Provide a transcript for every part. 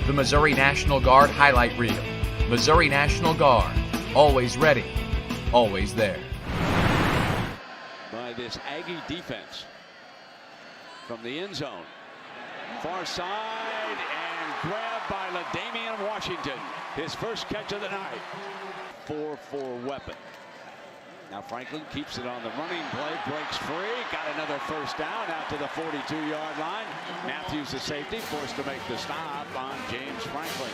The Missouri National Guard highlight reel. Missouri National Guard, always ready, always there. By this Aggie defense from the end zone. Far side and grabbed by LaDamian Washington. His first catch of the night. 4-4 weapon. Now Franklin keeps it on the running play, breaks free, got another first down out to the 42-yard line. Matthews, the safety, forced to make the stop on James Franklin.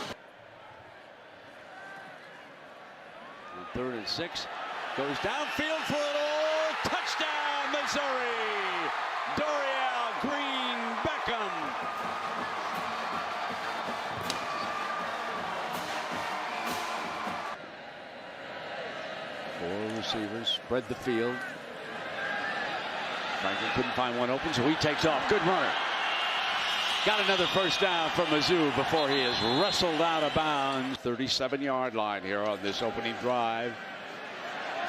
On 3rd and 6, goes downfield for it all. Touchdown, Missouri! Dorial Green Beckham. Four receivers spread the field. Franklin couldn't find one open, so he takes off. Good runner. Got another first down from Mizzou before he is wrestled out of bounds. 37-yard line here on this opening drive.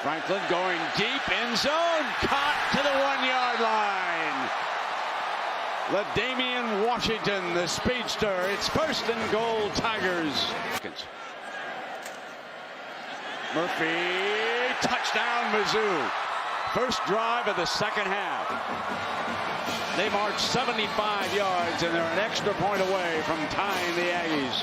Franklin going deep, end zone, caught to the 1-yard line. LaDamian Washington, the speedster. It's 1st and goal, Tigers. Murphy, touchdown Mizzou. First drive of the second half. They march 75 yards and they're an extra point away from tying the Aggies.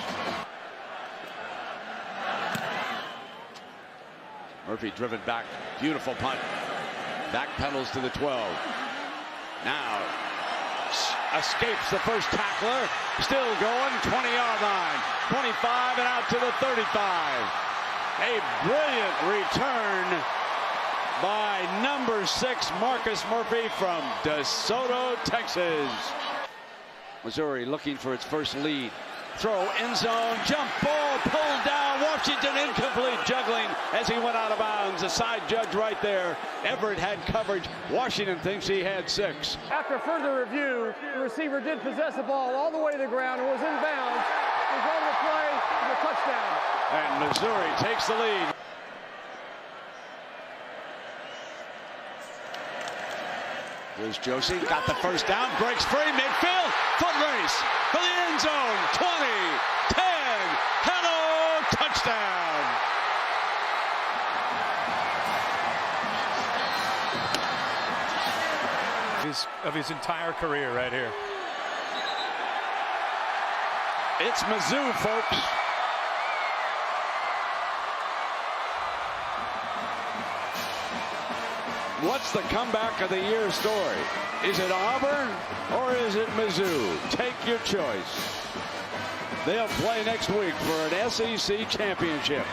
Murphy driven back, beautiful punt. Back pedals to the 12. Now escapes the first tackler. Still going, 20-yard line, 25 and out to the 35. A brilliant return by number 6 Marcus Murphy from DeSoto, Texas. Missouri looking for its first lead. Throw, end zone, jump ball, pulled down. Washington incomplete, juggling as he went out of bounds. The side judge right there. Everett had coverage. Washington thinks he had 6. After further review, the receiver did possess the ball all the way to the ground and was in bounds. He was on the play for the touchdown. And Missouri takes the lead. Here's Josie, got the first down, breaks free, midfield, foot race for the end zone, 20, 10, hello, touchdown. Of his entire career right here. It's Mizzou, folks. What's the comeback of the year story? Is it Auburn or is it Mizzou? Take your choice. They'll play next week for an SEC championship.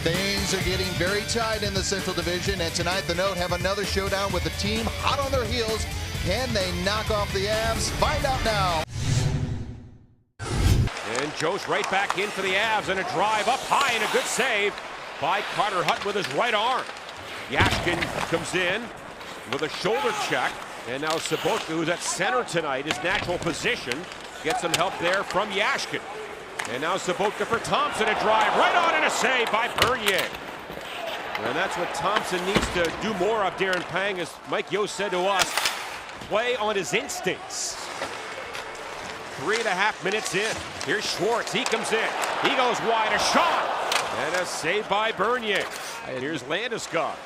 Things are getting very tight in the Central Division, and tonight the Note have another showdown with a team hot on their heels. Can they knock off the Avs? Find out now. And Joe's right back in for the Avs, and a drive up high and a good save by Carter Hutton with his right arm. Yashkin comes in with a shoulder check, and now Sobotka, who's at center tonight, his natural position, gets some help there from Yashkin. And now Sobotka for Thompson, a drive right on and a save by Bernier. And that's what Thompson needs to do more of, Darren Pang, as Mike Yost said to us, play on his instincts. 3.5 minutes in. Here's Schwartz, he comes in. He goes wide, a shot, and a save by Bernier. And here's Landeskog.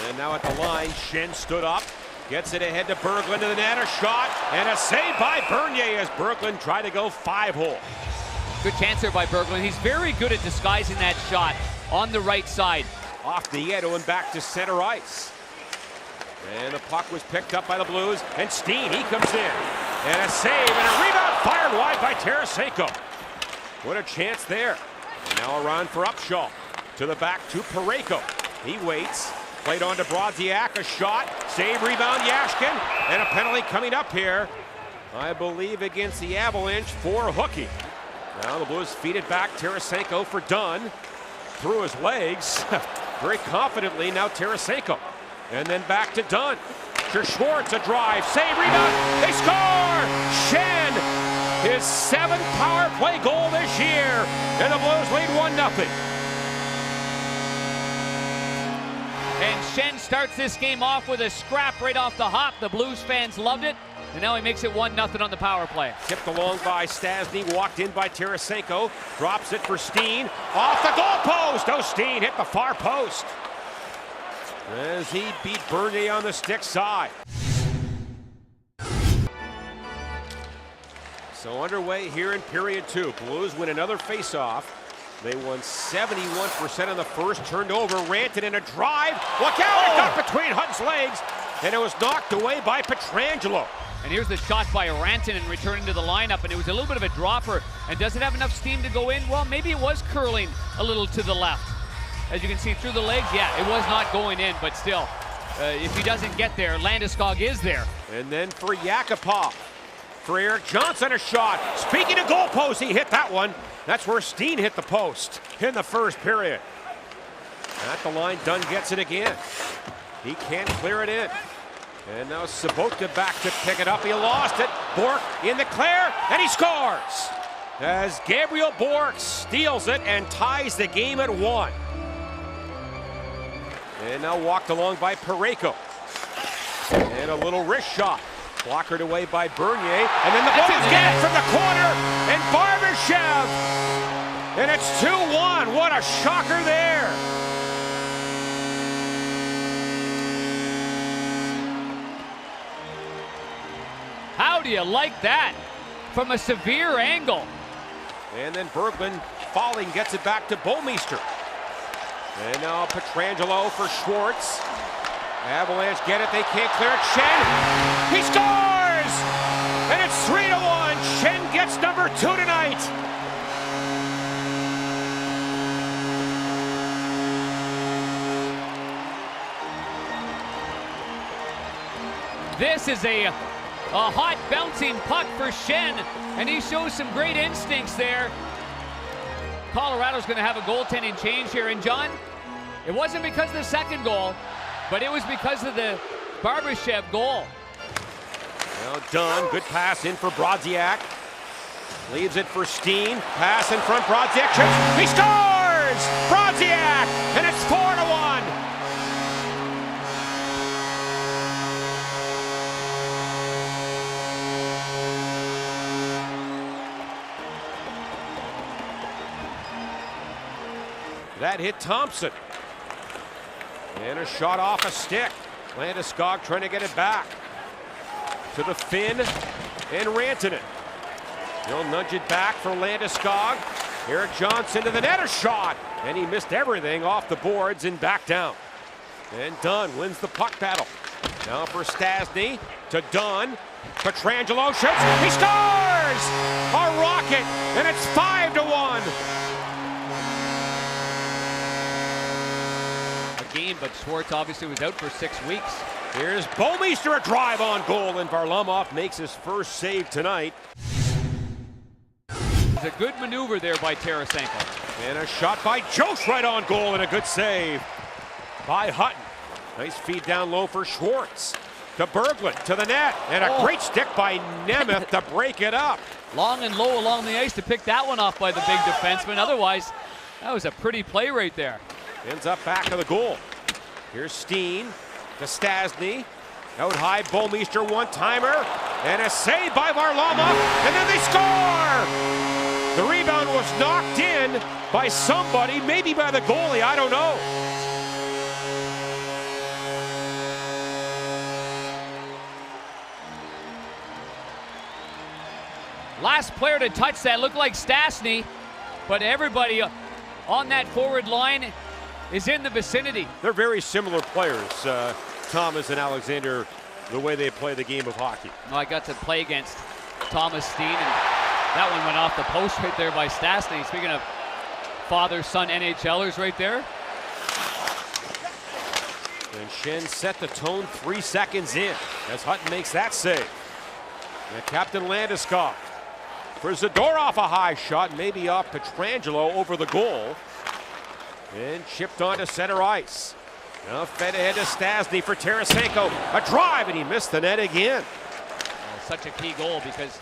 And now at the line, Schenn stood up. Gets it ahead to Berglund to the net, a shot, and a save by Bernier as Berglund tried to go 5-hole. Good chance there by Berglund. He's very good at disguising that shot on the right side. Off Nieto and back to center ice. And the puck was picked up by the Blues, and Steen, he comes in. And a save, and a rebound fired wide by Tarasenko. What a chance there. And now around for Upshaw. To the back to Parayko. He waits. Played on to Brodziak, a shot, save, rebound, Yashkin, and a penalty coming up here, I believe, against the Avalanche for Hookie. Now the Blues feed it back, Tarasenko for Dunn, through his legs, very confidently, now Tarasenko. And then back to Dunn. To Schwartz, a drive, save, rebound, they score! Schenn, his 7th power play goal this year, and the Blues lead 1-0. And Schenn starts this game off with a scrap right off the hop. The Blues fans loved it, and now he makes it 1-0 on the power play. Tipped along by Stastny, walked in by Tarasenko, drops it for Steen, off the goalpost. Oh, Steen hit the far post as he beat Bernier on the stick side. So underway here in period 2. Blues win another face-off. They won 71% in the first, turned over, Rantanen in a drive. Look out, it got between Hunt's legs, and it was knocked away by Pietrangelo. And here's the shot by Rantanen returning to the lineup, and it was a little bit of a dropper. And does it have enough steam to go in? Well, maybe it was curling a little to the left. As you can see through the legs, yeah, it was not going in, but still, if he doesn't get there, Landeskog is there. And then for Yakupov. For Eric Johnson, a shot. Speaking of goalposts, he hit that one. That's where Steen hit the post in the first period. At the line, Dunn gets it again. He can't clear it in. And now Sobotka back to pick it up. He lost it. Bork in the clear, and he scores! As Gabriel Bork steals it and ties the game at 1. And now walked along by Parayko. And a little wrist shot. Blockered away by Bernier. And then the Blues get it from the corner. And Barbashev. And it's 2-1. What a shocker there. How do you like that? From a severe angle. And then Berglund falling gets it back to Bouwmeester. And now Pietrangelo for Schwartz. Avalanche get it, they can't clear it. Schenn, he scores! And it's 3-1. Schenn gets number 2 tonight. This is a hot bouncing puck for Schenn, and he shows some great instincts there. Colorado's going to have a goaltending change here. And John, it wasn't because of the second goal, but it was because of the Barbashev goal. Well done, good pass in for Brodziak. Leaves it for Steen, pass in front, Brodziak shoots, he scores! Brodziak, and it's 4-1. That hit Thompson. And a shot off a stick. Landeskog trying to get it back. To the Finn and Rantanen. He'll nudge it back for Landeskog. Eric Johnson to the net, a shot. And he missed everything off the boards and back down. And Dunn wins the puck battle. Now for Stastny to Dunn. Pietrangelo shoots, he scores! A rocket, and it's 5-1. Game, but Schwartz obviously was out for 6 weeks. Here's Bouwmeester, a drive on goal, and Varlamov makes his first save tonight. It's a good maneuver there by Tarasenko. And a shot by Jost right on goal, and a good save by Hutton. Nice feed down low for Schwartz. To Berglund, to the net, and a great stick by Nemeth to break it up. Long and low along the ice to pick that one off by the big defenseman. Otherwise, that was a pretty play right there. Ends up back of the goal. Here's Steen to Stastny. Out high, Bouwmeester one-timer. And a save by Varlamov. And then they score! The rebound was knocked in by somebody, maybe by the goalie, I don't know. Last player to touch that looked like Stastny, but everybody on that forward line is in the vicinity. They're very similar players, Thomas and Alexander, the way they play the game of hockey. Well, I got to play against Thomas Steen, and that one went off the post right there by Stastny. Speaking of father-son NHLers right there. And Schenn set the tone 3 seconds in as Hutton makes that save. And Captain Landeskog for Zadorov, a high shot, maybe off Pietrangelo over the goal. And chipped onto center ice. Now fed ahead to Stastny for Tarasenko. A drive, and he missed the net again. Such a key goal because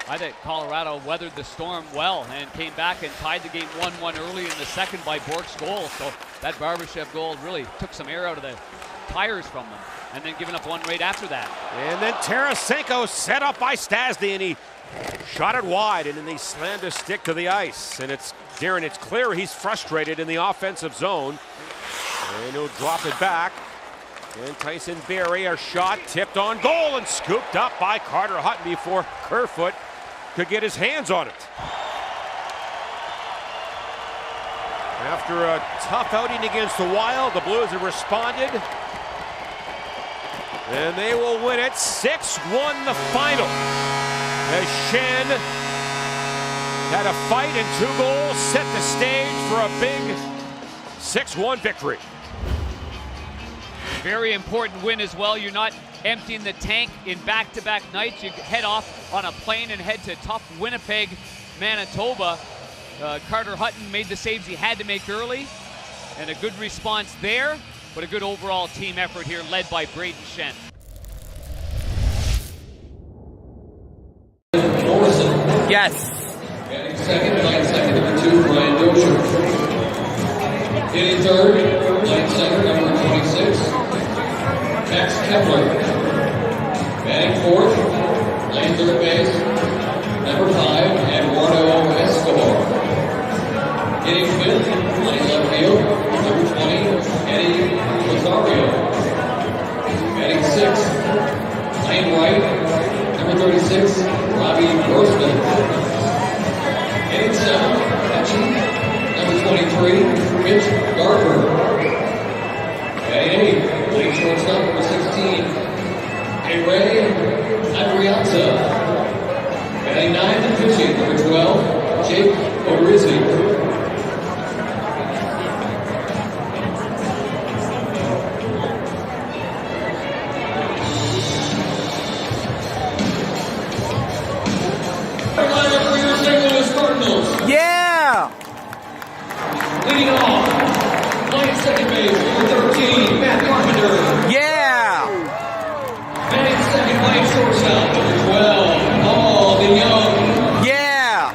I think Colorado weathered the storm well and came back and tied the game 1-1 early in the second by Bork's goal. So that Barbashev goal really took some air out of the tires from them, and then giving up one right after that. And then Tarasenko set up by Stastny, and he shot it wide, and then they slammed a stick to the ice. And it's Darren, it's clear he's frustrated in the offensive zone. And he'll drop it back. And Tyson Barrie, a shot tipped on goal and scooped up by Carter Hutton before Kerfoot could get his hands on it. After a tough outing against the Wild, the Blues have responded. And they will win it 6-1 the final. As Schenn had a fight and 2 goals, set the stage for a big 6-1 victory. Very important win as well. You're not emptying the tank in back-to-back nights. You head off on a plane and head to tough Winnipeg, Manitoba. Carter Hutton made the saves he had to make early, and a good response there, but a good overall team effort here led by Brayden Schenn. Yes. Second, line second, number 2, Brian Dozier. Hitting third, line center, number 26, Max Kepler. Batting fourth, line third base, number 5, Eduardo Escobar. Hitting fifth, line left field, number 20, Eddie Rosario. Batting sixth, line right, number 36, Robbie Grossman. Hitting seventh, catching, number 23, Mitch Garber. Batting eighth, late shortstop, number 16, Ray Adrianza. Batting ninth and pitching, number 12, Jake Orizzi. Yeah! Leading off, playing second base, number 13, Matt Carpenter. Yeah! Batting second, playing shortstop, number 12, Paul DeYoung. Yeah!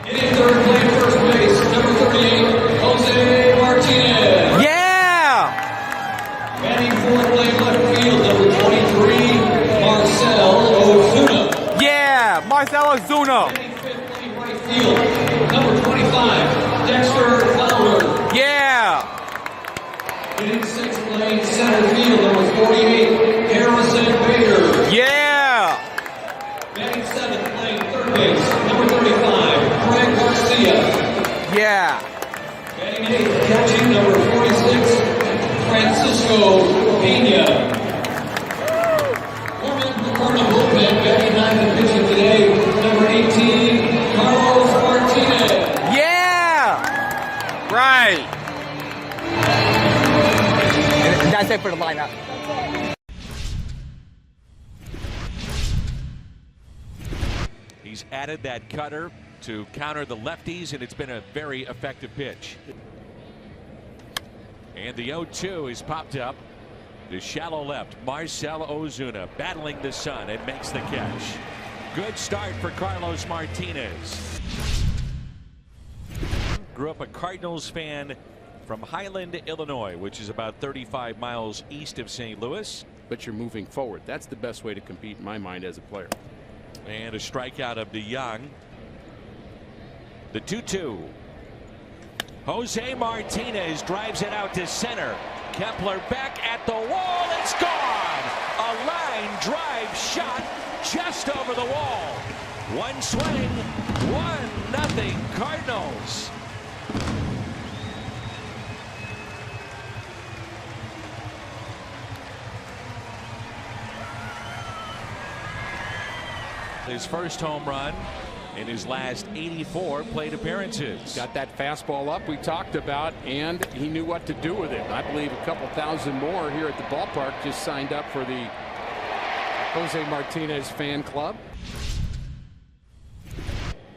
Hitting third, playing first base, number 38, Jose Martinez. Yeah! Batting fourth, playing left field, number 23, Marcel Ozuna. Yeah! Marcelo Ozuna. Batting fifth, playing right field, number 25, Dexter Fowler. Yeah! Hitting sixth, playing center field, number 48, Harrison Bader. Yeah! Batting seventh, playing third base, number 35, Craig Garcia. Yeah! Batting eighth, catching, number 46, Francisco Pena. Warming up from the bullpen, batting ninth and pitching today, number 18, Carlos Martinez. Yeah! Right! That's it for the lineup. He's added that cutter to counter the lefties, and it's been a very effective pitch. And the 0-2 is popped up to shallow left. Marcel Ozuna battling the sun and makes the catch. Good start for Carlos Martinez. Grew up a Cardinals fan from Highland, Illinois, which is about 35 miles east of St. Louis. But you're moving forward. That's the best way to compete in my mind as a player. And a strikeout of DeYoung. The 2-2. Jose Martinez drives it out to center. Kepler back at the wall. It's gone. A line drive shot just over the wall. One swing, 1-0 Cardinals. His first home run in his last 84 plate appearances. Got that fastball up we talked about, and he knew what to do with it. I believe a couple thousand more here at the ballpark just signed up for the Jose Martinez fan club.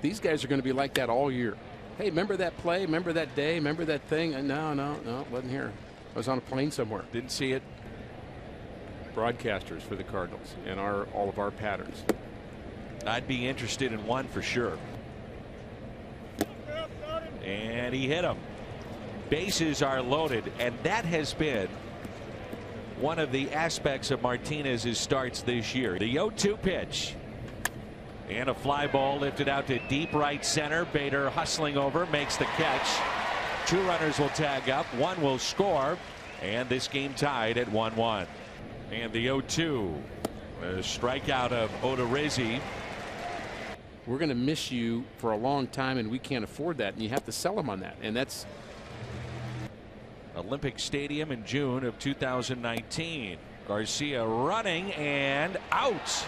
These guys are going to be like that all year. Hey, remember that play? Remember that day? Remember that thing? No, wasn't here. I was on a plane somewhere. Didn't see it. Broadcasters for the Cardinals and all of our patterns. I'd be interested in one for sure. And he hit him. Bases are loaded, and that has been one of the aspects of Martinez's starts this year. The 0-2 pitch. And a fly ball lifted out to deep right center. Bader hustling over, makes the catch. 2 runners will tag up, 1 will score, and this game tied at 1-1. And the 0-2, a strikeout of Odorizzi. We're going to miss you for a long time, and we can't afford that, and you have to sell him on that. And that's Olympic Stadium in June of 2019. Garcia running and out.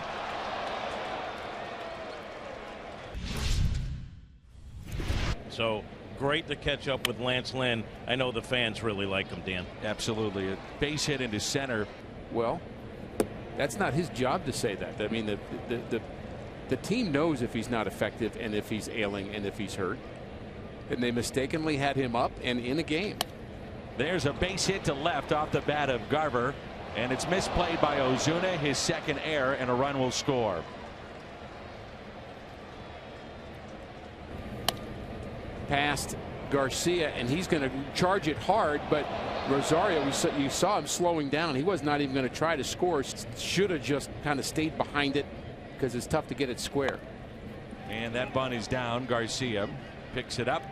So great to catch up with Lance Lynn. I know the fans really like him, Dan. Absolutely. A base hit into center. Well, that's not his job to say that. I mean, the team knows if he's not effective and if he's ailing and if he's hurt. And they mistakenly had him up and in a game. There's a base hit to left off the bat of Garver, and it's misplayed by Ozuna, his second error, and a run will score. Past Garcia, and he's going to charge it hard, but Rosario, you saw him slowing down. He was not even going to try to score. Should have just kind of stayed behind it because it's tough to get it square. And that bunt is down. Garcia picks it up,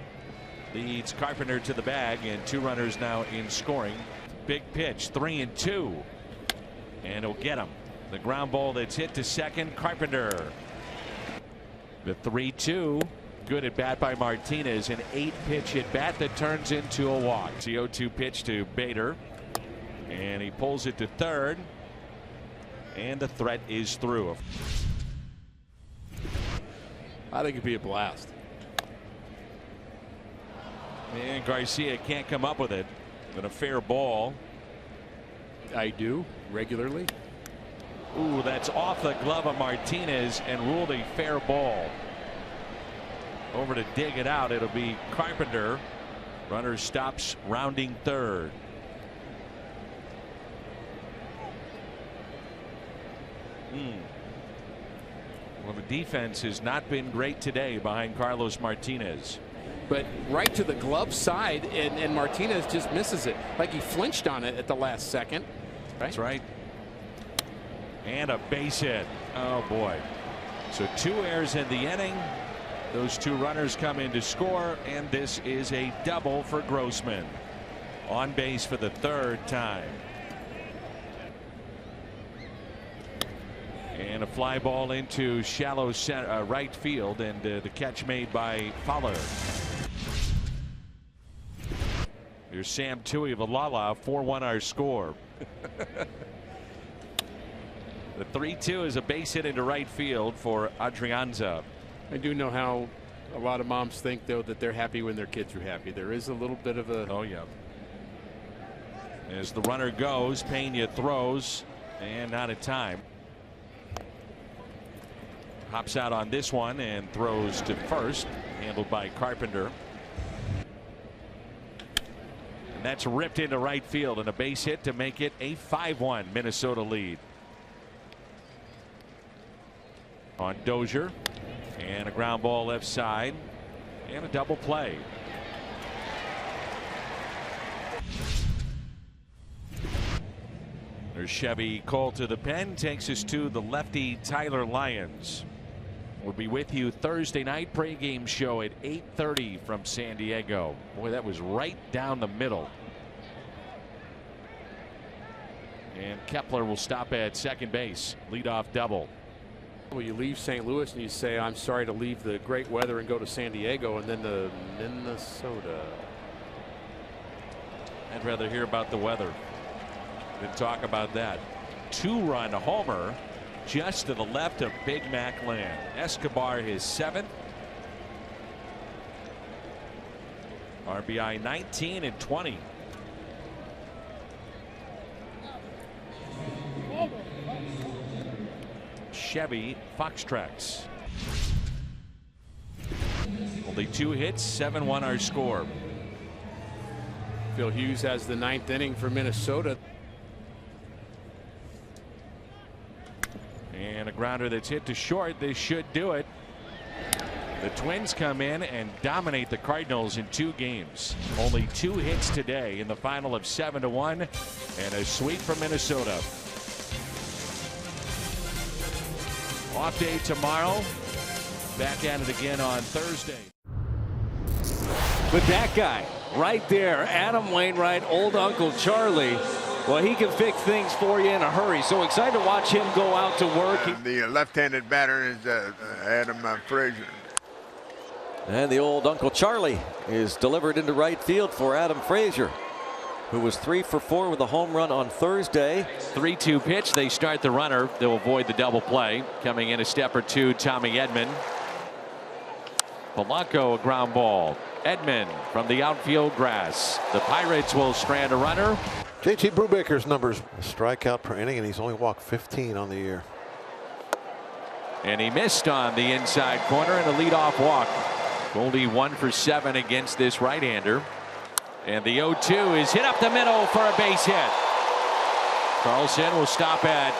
leads Carpenter to the bag, and 2 runners now in scoring. Big pitch, 3-2, and he'll get him. The ground ball that's hit to second. Carpenter. The 3-2. Good at bat by Martinez, an 8-pitch at bat that turns into a walk. The 0-2 pitch to Bader, and he pulls it to third, and the threat is through. I think it'd be a blast. And Garcia can't come up with it. But a fair ball. I do regularly. Ooh, that's off the glove of Martinez and ruled a fair ball. Over to dig it out. It'll be Carpenter. Runner stops rounding third. Well, the defense has not been great today behind Carlos Martinez. But right to the glove side, and Martinez just misses it. Like he flinched on it at the last second. Right? That's right. And a base hit. Oh, boy. So 2 errors in the inning. Those 2 runners come in to score, and this is a double for Grossman. On base for the 3rd time. And a fly ball into shallow center, right field, and the catch made by Fowler. Here's Sam Tui of Alala, 4-1 our score. The 3-2 is a base hit into right field for Adrianza. I do know how a lot of moms think, though, that they're happy when their kids are happy. There is a little bit of a... Oh, yeah. As the runner goes, Pena throws, and out of time. Hops out on this one and throws to first, handled by Carpenter. And that's ripped into right field, and a base hit to make it a 5-1 Minnesota lead. On Dozier. And a ground ball left side, and a double play. There's Chevy Cole to the pen, takes us to the lefty Tyler Lyons. We'll be with you Thursday night pregame show at 8:30 from San Diego. Boy, that was right down the middle. And Kepler will stop at second base, leadoff double. Well, you leave St. Louis and you say, I'm sorry to leave the great weather and go to San Diego, and then to Minnesota. I'd rather hear about the weather than talk about that. 2-run homer just to the left of Big Mac Land. Escobar his 7th, RBI 19 and 20. Chevy Foxtrot's. Only 2 hits, 7-1 our score. Phil Hughes has the 9th inning for Minnesota. And a grounder that's hit to short. They should do it. The Twins come in and dominate the Cardinals in 2 games. Only 2 hits today in the final of 7-1, and a sweep from Minnesota. Off day tomorrow. Back at it again on Thursday. But that guy right there, Adam Wainwright, old Uncle Charlie, well, he can fix things for you in a hurry. So excited to watch him go out to work. The left-handed batter is Adam Frazier. And the old Uncle Charlie is delivered into right field for Adam Frazier, who was 3 for 4 with a home run on Thursday. 3-2 pitch. They start the runner. They'll avoid the double play. Coming in a step or two, Tommy Edman. Polanco, a ground ball. Edman from the outfield grass. The Pirates will strand a runner. JT Brubaker's numbers, a strikeout per inning, and he's only walked 15 on the year. And he missed on the inside corner and a leadoff walk. Goldie 1 for 7 against this right-hander. And the 0-2 is hit up the middle for a base hit. Carlson will stop at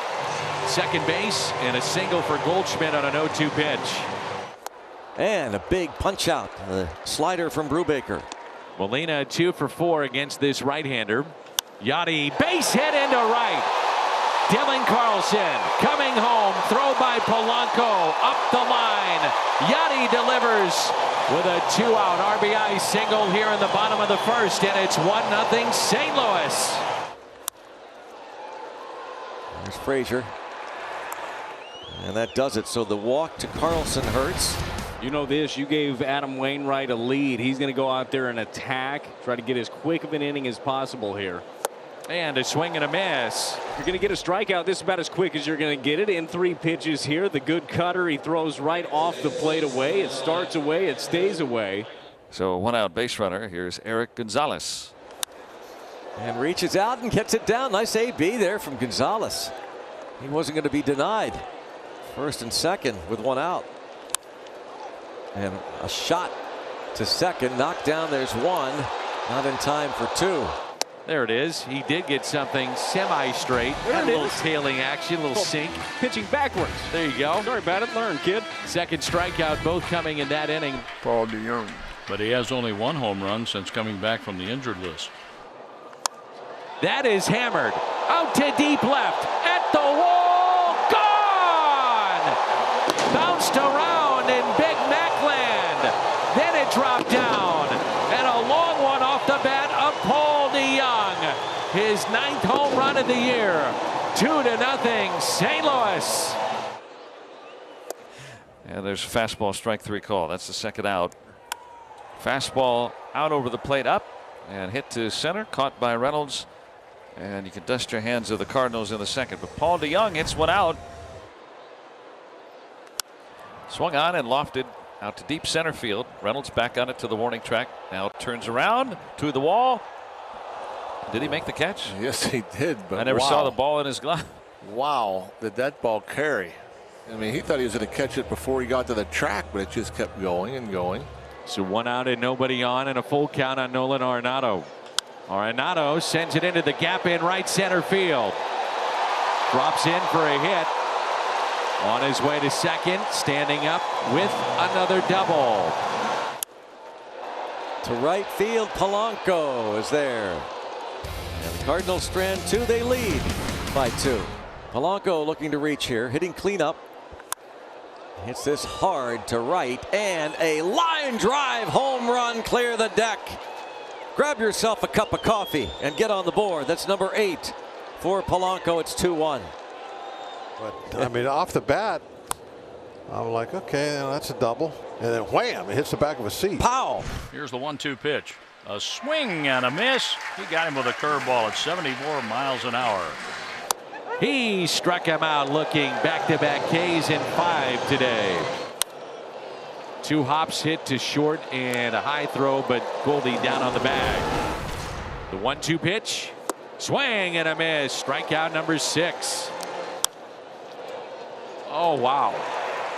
second base, and a single for Goldschmidt on an 0-2 pitch. And a big punch out, the slider from Brubaker. Molina 2 for 4 against this right-hander. Yachty, base hit into right. Dylan Carlson coming home, throw by Polanco up the line. Yachty delivers with a 2-out RBI single here in the bottom of the first, and it's 1-0 St. Louis. There's Frazier, and that does it. So the walk to Carlson hurts. You know this, you gave Adam Wainwright a lead. He's going to go out there and attack, try to get as quick of an inning as possible here. And a swing and a miss. You're going to get a strikeout. This is about as quick as you're going to get it in 3 pitches here. The good cutter, he throws right off the plate away. It starts away, it stays away. So a 1-out base runner. Here's Eric Gonzalez. And reaches out and gets it down. Nice AB there from Gonzalez. He wasn't going to be denied. First and second with 1 out. And a shot to second, knocked down. There's 1, not in time for 2. There it is. He did get something semi-straight. A little tailing action, a little sink. Pitching backwards. There you go. Sorry about it. Learn, kid. Second strikeout, both coming in that inning. Paul DeYoung. But he has only 1 home run since coming back from the injured list. That is hammered out to deep left at the wall. Gone. Bounced around in Big Mac land. Then it dropped down, and a long one off the bat of Paul DeYoung. His 9th home run of the year. 2-0 St. Louis. And there's a fastball strike 3 call. That's the second out. Fastball out over the plate, up and hit to center, caught by Reynolds. And you can dust your hands of the Cardinals in the second. But Paul DeYoung hits 1 out. Swung on and lofted out to deep center field. Reynolds back on it to the warning track. Now turns around to the wall. Did he make the catch? Yes, he did. But I never saw the ball in his glove. Wow, did that ball carry? I mean, he thought he was going to catch it before he got to the track, but it just kept going and going. So 1 out and nobody on, and a full count on Nolan Arenado. Arenado sends it into the gap in right center field. Drops in for a hit. On his way to second, standing up with another double. To right field, Polanco is there. And the Cardinals strand 2. They lead by 2. Polanco looking to reach here, hitting cleanup. Hits this hard to right, and a line drive home run, clear the deck. Grab yourself a cup of coffee and get on the board. That's number 8 for Polanco. It's 2-1. But I mean, off the bat, I'm like, okay, that's a double. And then wham, it hits the back of a seat. Pow! Here's the 1-2 pitch. A swing and a miss. He got him with a curveball at 74 miles an hour. He struck him out, looking back-to-back Ks in 5 today. 2 hops hit to short and a high throw, but Goldie down on the bag. The 1-2 pitch. Swing and a miss. Strikeout number 6. Oh, wow.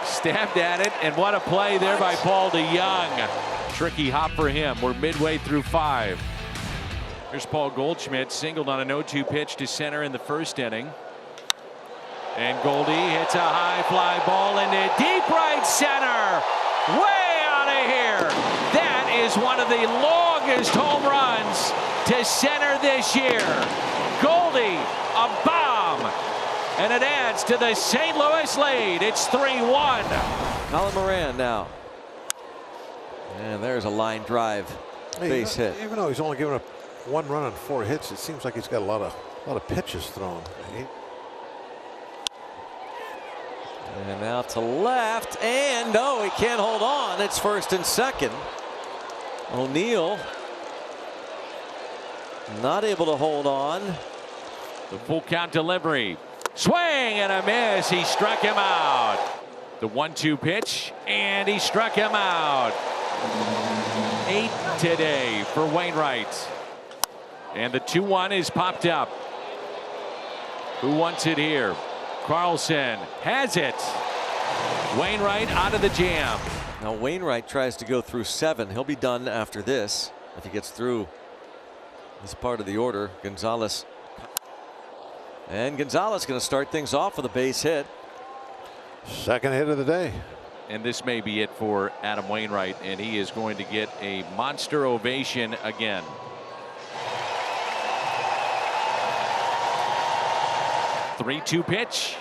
Stabbed at it, and what a play there by Paul DeYoung. Tricky hop for him. We're midway through 5. Here's Paul Goldschmidt, singled on an 0-2 pitch to center in the first inning. And Goldie hits a high fly ball into deep right center. Way out of here. That is one of the longest home runs to center this year. Goldie, a bomb. And it adds to the St. Louis lead. It's 3-1. Colin Moran now. And there's a line drive. Base hit. Even though he's only given up 1 run on 4 hits, it seems like he's got a lot of pitches thrown. And now to left, and no, he can't hold on. It's first and second. O'Neill not able to hold on. The full count delivery. Swing and a miss. He struck him out. The 1-2 pitch, and he struck him out. 8 today for Wainwright. And the 2-1 is popped up. Who wants it here? Carlson has it. Wainwright out of the jam. Now Wainwright tries to go through 7. He'll be done after this if he gets through this part of the order. Gonzalez. And Gonzalez going to start things off with a base hit. Second hit of the day. And this may be it for Adam Wainwright, and he is going to get a monster ovation again. The 3-2 pitch.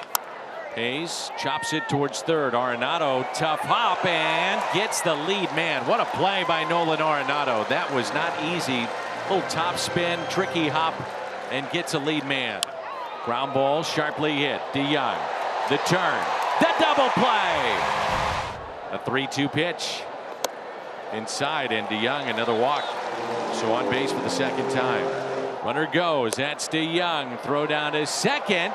Hayes chops it towards third. Arenado, tough hop, and gets the lead man. What a play by Nolan Arenado. That was not easy. Little top spin, tricky hop, and gets a lead man. Ground ball sharply hit. DeYoung, the turn, the double play. A 3-2 pitch. Inside, and DeYoung another walk. So on base for the second time. Runner goes. That's DeYoung. Throw down to second.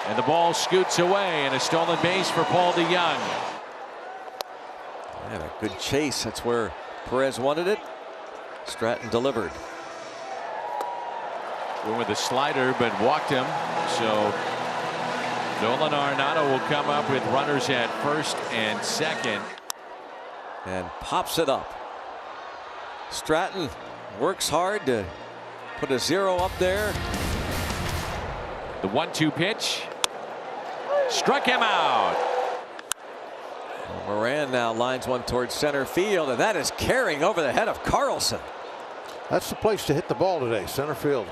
And the ball scoots away, and a stolen base for Paul DeYoung. And a good chase. That's where Perez wanted it. Stratton delivered. Went with a slider, but walked him. So Nolan Arenado will come up with runners at first and second. And pops it up. Stratton works hard to put a 0 up there. The 1-2 pitch. Struck him out. Moran now lines one towards center field, and that is carrying over the head of Carlson. That's the place to hit the ball today, center field.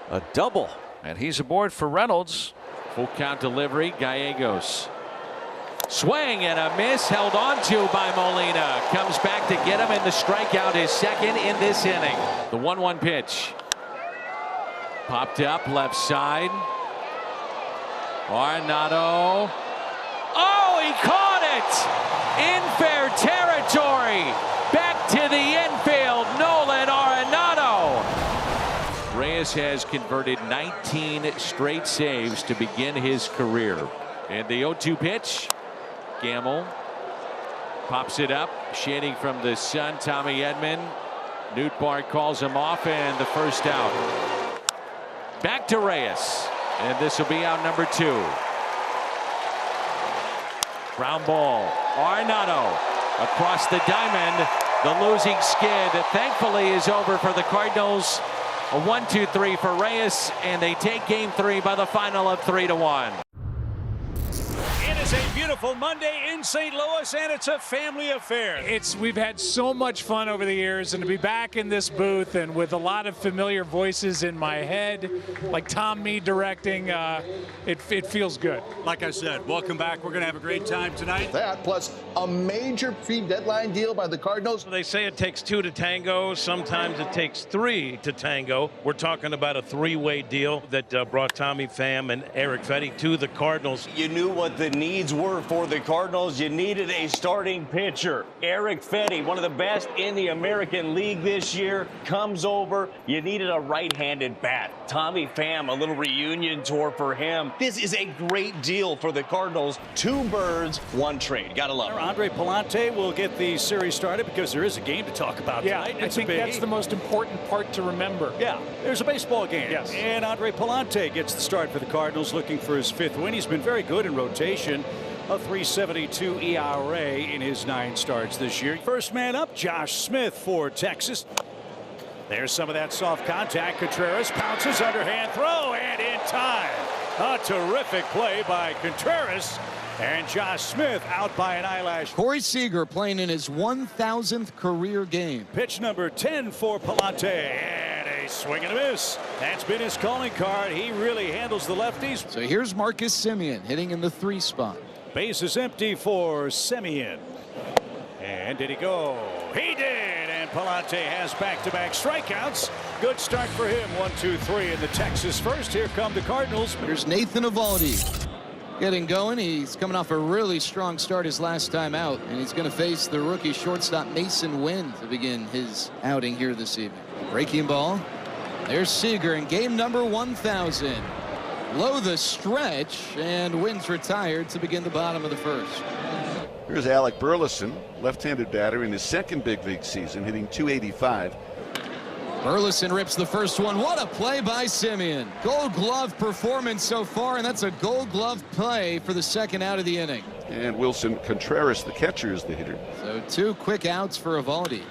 A double. And he's aboard for Reynolds. Full count delivery. Gallegos. Swing and a miss, held on to by Molina. Comes back to get him in the strikeout, his second in this inning. The 1-1 pitch. Popped up left side. Arenado. Oh, he caught it! In fair territory. Back to the infield, Nolan Arenado. Reyes has converted 19 straight saves to begin his career. And the 0-2 pitch. Gamble pops it up, shading from the sun. Tommy Edman. Nootbaar calls him off, and the first out. Back to Reyes, and this will be out number 2. Ground ball. Arenado across the diamond. The losing skid that thankfully is over for the Cardinals. A 1-2-3 for Reyes, and they take game 3 by the final of 3-1. It is a beautiful Monday in St. Louis, and it's a family affair. We've had so much fun over the years, and to be back in this booth and with a lot of familiar voices in my head, like Tom Mead directing, it feels good. Like I said, welcome back. We're going to have a great time tonight. That plus a major pre-deadline deal by the Cardinals. They say it takes 2 to tango. Sometimes it takes 3 to tango. We're talking about a 3-way deal that brought Tommy Pham and Eric Fetty to the Cardinals. You knew what the need needs were for the Cardinals. You needed a starting pitcher. Eric Fetty, one of the best in the American League this year, comes over. You needed a right-handed bat. Tommy Pham, a little reunion tour for him. This is a great deal for the Cardinals. 2 birds, 1 trade. Gotta love it. Andre Palante will get the series started because there is a game to talk about tonight. I think that's the most important part to remember. Yeah, there's a baseball game. Yes. And Andre Palante gets the start for the Cardinals, looking for his 5th win. He's been very good in rotation. A 3.72 ERA in his 9 starts this year. First man up, Josh Smith for Texas. There's some of that soft contact. Contreras pounces, underhand throw, and in time. A terrific play by Contreras. And Josh Smith out by an eyelash. Corey Seager playing in his 1,000th career game. Pitch number 10 for Palante. And a swing and a miss. That's been his calling card. He really handles the lefties. So here's Marcus Semien hitting in the 3 spot. Base is empty for Semien. And did he go? He did. And Palante has back-to-back strikeouts. Good start for him. 1, 2, 3 in the Texas first. Here come the Cardinals. Here's Nathan Eovaldi getting going. He's coming off a really strong start his last time out, and he's going to face the rookie shortstop Mason Wynn to begin his outing here this evening. Breaking ball. There's Seager in game number 1,000. Low the stretch, and Wynn's retired to begin the bottom of the first. Here's Alec Burleson, left-handed batter in his 2nd big league season, hitting .285. Burleson rips the first one. What a play by Semien. Gold Glove performance so far, and that's a Gold Glove play for the 2nd out of the inning. And Wilson Contreras, the catcher, is the hitter. So 2 quick outs for Eovaldi.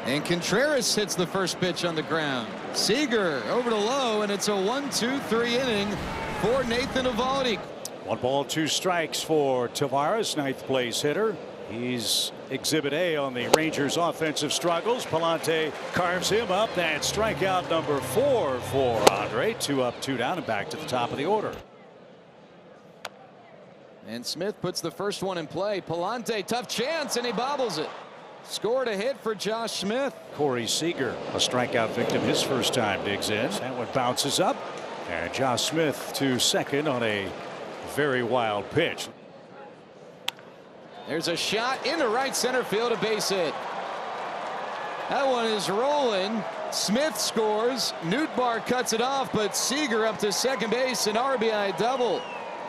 And Contreras hits the first pitch on the ground. Seager over to low, and it's a 1-2-3 inning for Nathan Eovaldi. 1 ball, 2 strikes for Tavares, 9th place hitter. He's exhibit A on the Rangers offensive struggles. Palante carves him up. That's strikeout number 4 for Andre. 2 up, 2 down, and back to the top of the order. And Smith puts the first one in play. Palante, tough chance, and he bobbles it. Scored a hit for Josh Smith. Corey Seager, a strikeout victim his first time, digs in. That one bounces up. And Josh Smith to second on a very wild pitch. There's a shot into right center field, a base hit. That one is rolling. Smith scores. Nootbaar cuts it off, but Seager up to second base, an RBI double.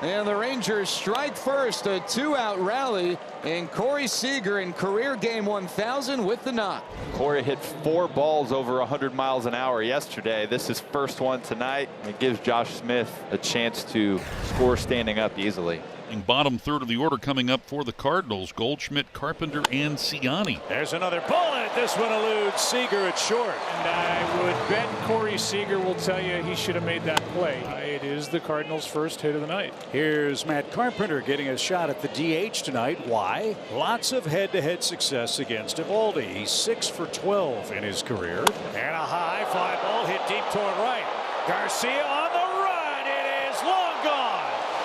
And the Rangers strike first, a 2-out rally, and Corey Seager in career game 1,000 with the knock. Corey hit 4 balls over 100 miles an hour yesterday. This is first one tonight. It gives Josh Smith a chance to score standing up easily. Bottom third of the order coming up for the Cardinals. Goldschmidt, Carpenter, and Ciani. There's another bullet. This one eludes Seager at short. And I would bet Corey Seager will tell you he should have made that play. It is the Cardinals' first hit of the night. Here's Matt Carpenter getting a shot at the DH tonight. Why? Lots of head-to-head success against Eovaldi. He's 6 for 12 in his career. And a high fly ball hit deep toward right. Garcia on the run. It is long gone.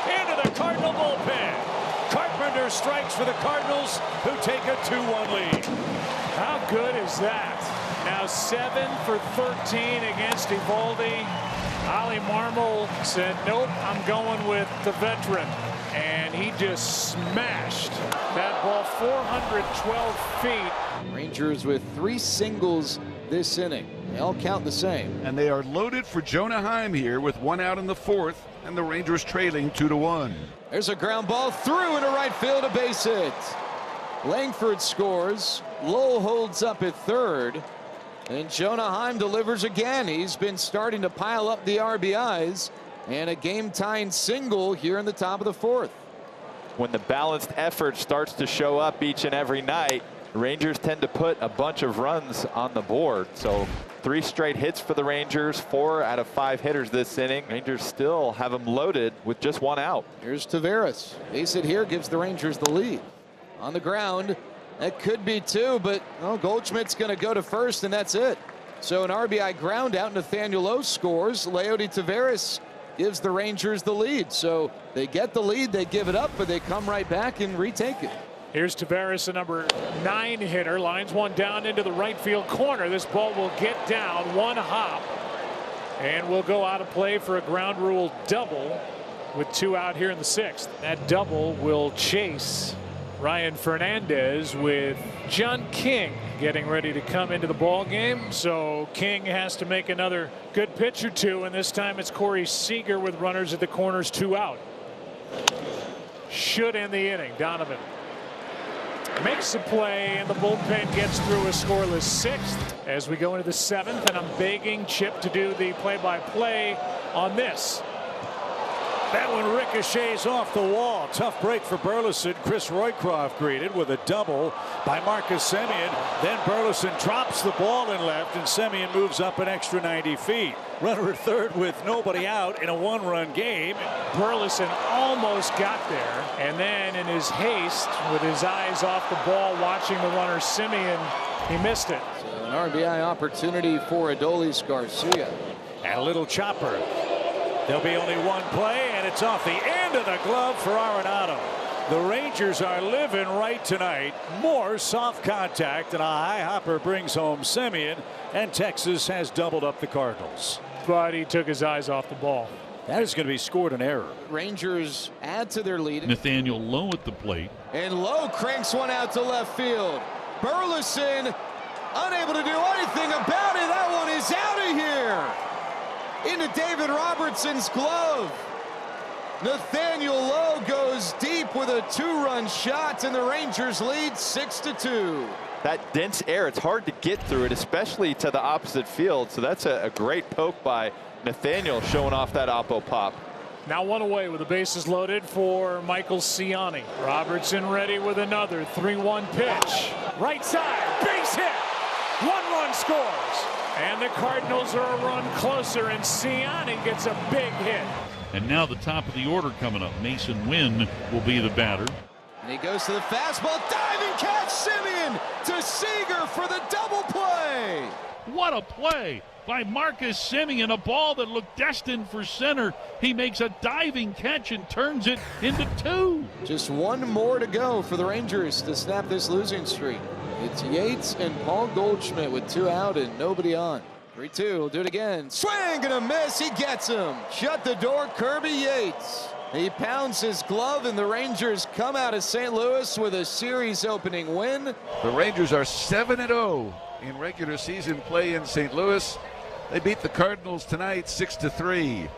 Into the Cardinal bullpen. Carpenter strikes for the Cardinals, who take a 2-1 lead. How good is that? Now 7 for 13 against Eovaldi. Ali Marmol said, nope, I'm going with the veteran. And he just smashed that ball 412 feet. Rangers with 3 singles this inning. They all count the same. And they are loaded for Jonah Heim here with 1 out in the 4th, and the Rangers trailing 2-1. There's a ground ball through into right field, a base hit. Langford scores. Lowell holds up at third. And Jonah Heim delivers again. He's been starting to pile up the RBIs. And a game-tying single here in the top of the 4th. When the balanced effort starts to show up each and every night, Rangers tend to put a bunch of runs on the board. So 3 straight hits for the Rangers, 4 out of 5 hitters this inning. Rangers still have them loaded with just 1 out. Here's Tavares. Base hit here gives the Rangers the lead. On the ground, that could be 2, but Goldschmidt's going to go to first, and that's it. So an RBI ground out. Nathaniel Lowe scores. Leody Tavares gives the Rangers the lead. So they get the lead, they give it up, but they come right back and retake it. Here's Tavares, a number 9 hitter. Lines one down into the right field corner. This ball will get down 1 hop and will go out of play for a ground rule double. with 2 out here in the 6th. That double will chase Ryan Fernandez with John King getting ready to come into the ball game. So King has to make another good pitch or two, and this time it's Corey Seager with runners at the corners, 2 out. Should end the inning. Donovan makes a play, and the bullpen gets through a scoreless 6th as we go into the 7th, and I'm begging Chip to do the play-by-play on this. That one ricochets off the wall. Tough break for Burleson. Chris Roycroft greeted with a double by Marcus Semien. Then Burleson drops the ball in left, and Semien moves up an extra 90 feet. Runner at third with nobody out in a 1-run game. Burleson almost got there, and then in his haste, with his eyes off the ball, watching the runner Semien, he missed it. So an RBI opportunity for Adolis Garcia. And a little chopper. There'll be only one play, and it's off the end of the glove for Arenado. The Rangers are living right tonight. More soft contact, and a high hopper brings home Semien, and Texas has doubled up the Cardinals. But he took his eyes off the ball. That is going to be scored an error. Rangers add to their lead. Nathaniel Lowe at the plate. And Lowe cranks one out to left field. Burleson unable to do anything about it. That one is out of here. Into David Robertson's glove. Nathaniel Lowe goes deep with a 2-run shot, and the Rangers lead 6-2. That dense air, it's hard to get through it, especially to the opposite field. So that's a great poke by Nathaniel, showing off that oppo pop. Now 1 away with the bases loaded for Michael Ciani. Robertson ready with another 3-1 pitch. Right side, base hit. 1-run scores. And the Cardinals are a run closer, and Ciani gets a big hit. And now the top of the order coming up. Mason Wynn will be the batter. And he goes to the fastball, diving catch, Semien to Seager for the double play. What a play by Marcus Semien, a ball that looked destined for center. He makes a diving catch and turns it into 2. Just 1 more to go for the Rangers to snap this losing streak. It's Yates and Paul Goldschmidt with 2 out and nobody on. 3-2, we'll do it again. Swing and a miss, he gets him. Shut the door, Kirby Yates. He pounds his glove, and the Rangers come out of St. Louis with a series opening win. The Rangers are 7-0 in regular season play in St. Louis. They beat the Cardinals tonight 6-3.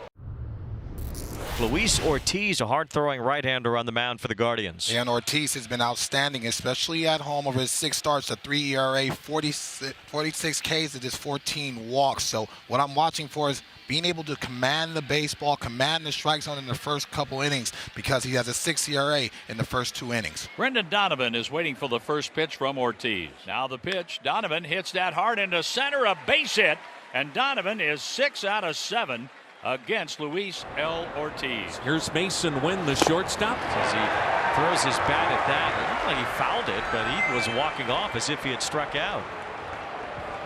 Luis Ortiz, a hard-throwing right-hander on the mound for the Guardians. And Ortiz has been outstanding, especially at home. Over his 6 starts, a 3 ERA, 46 Ks, and just 14 walks. So what I'm watching for is being able to command the baseball, command the strike zone in the first couple innings, because he has a 6 ERA in the first 2 innings. Brendan Donovan is waiting for the first pitch from Ortiz. Now the pitch. Donovan hits that hard into center, a base hit, and Donovan is 6 out of 7 against Luis L. Ortiz. Here's Mason Wynn, the shortstop. As he throws his bat at that, it looked like he fouled it, but he was walking off as if he had struck out.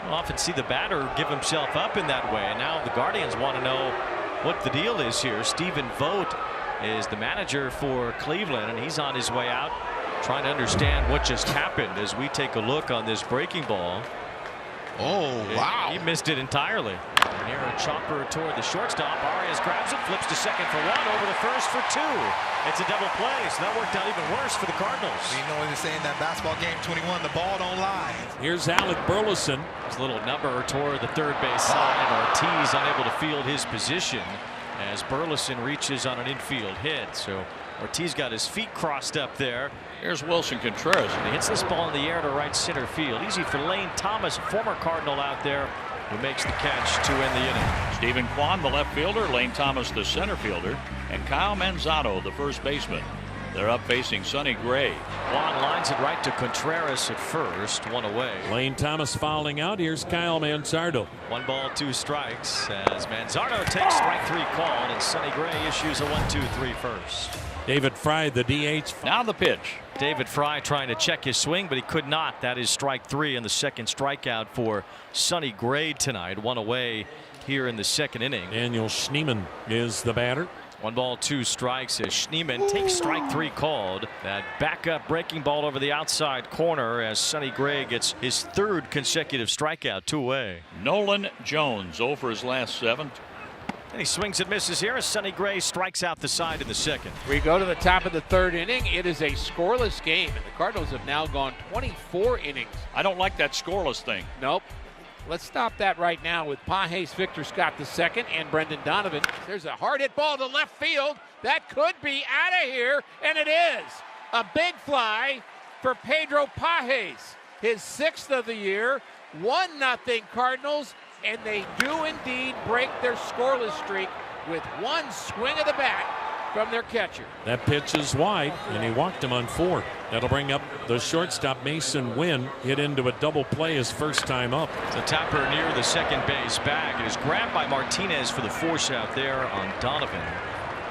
You often see the batter give himself up in that way, and now the Guardians want to know what the deal is here. Stephen Vogt is the manager for Cleveland, and he's on his way out trying to understand what just happened as we take a look on this breaking ball. Oh, wow. He missed it entirely. And here a chopper toward the shortstop. Arias grabs it, flips to second for 1, over to first for 2. It's a double play, so that worked out even worse for the Cardinals. You know what they say in that basketball game 21, the ball don't lie. Here's Alec Burleson. His little number toward the third base side. Ortiz unable to field his position as Burleson reaches on an infield hit. So Ortiz got his feet crossed up there. Here's Wilson Contreras. He hits this ball in the air to right center field. Easy for Lane Thomas, former Cardinal out there, who makes the catch to end the inning. Stephen Kwan, the left fielder, Lane Thomas, the center fielder, and Kyle Manzano, the first baseman. They're up facing Sonny Gray. Kwan lines it right to Contreras at first, 1 away. Lane Thomas fouling out. Here's Kyle Manzardo. 1 ball, 2 strikes as Manzardo takes strike 3 called, and Sonny Gray issues a 1-2-3 first. David Fry, the DH. Now the pitch. David Fry trying to check his swing, but he could not. That is strike 3 and the second strikeout for Sonny Gray tonight. 1 away here in the second inning. Daniel Schneemann is the batter. 1 ball, 2 strikes as Schneemann takes strike 3 called. That backup breaking ball over the outside corner as Sonny Gray gets his 3rd consecutive strikeout, 2 away. Nolan Jones 0 for his last 7. And he swings and misses here as Sonny Gray strikes out the side in the second. We go to the top of the third inning. It is a scoreless game, and the Cardinals have now gone 24 innings. I don't like that scoreless thing. Nope. Let's stop that right now with Pages, Victor Scott II, and Brendan Donovan. There's a hard hit ball to left field. That could be out of here, and it is. A big fly for Pedro Pages. His 6th of the year. 1-0 Cardinals, and they do indeed break their scoreless streak with one swing of the bat from their catcher. That pitch is wide, and he walked him on 4. That'll bring up the shortstop, Mason Wynn, hit into a double play his first time up. The tapper near the second base bag. It is grabbed by Martinez for the force out there on Donovan.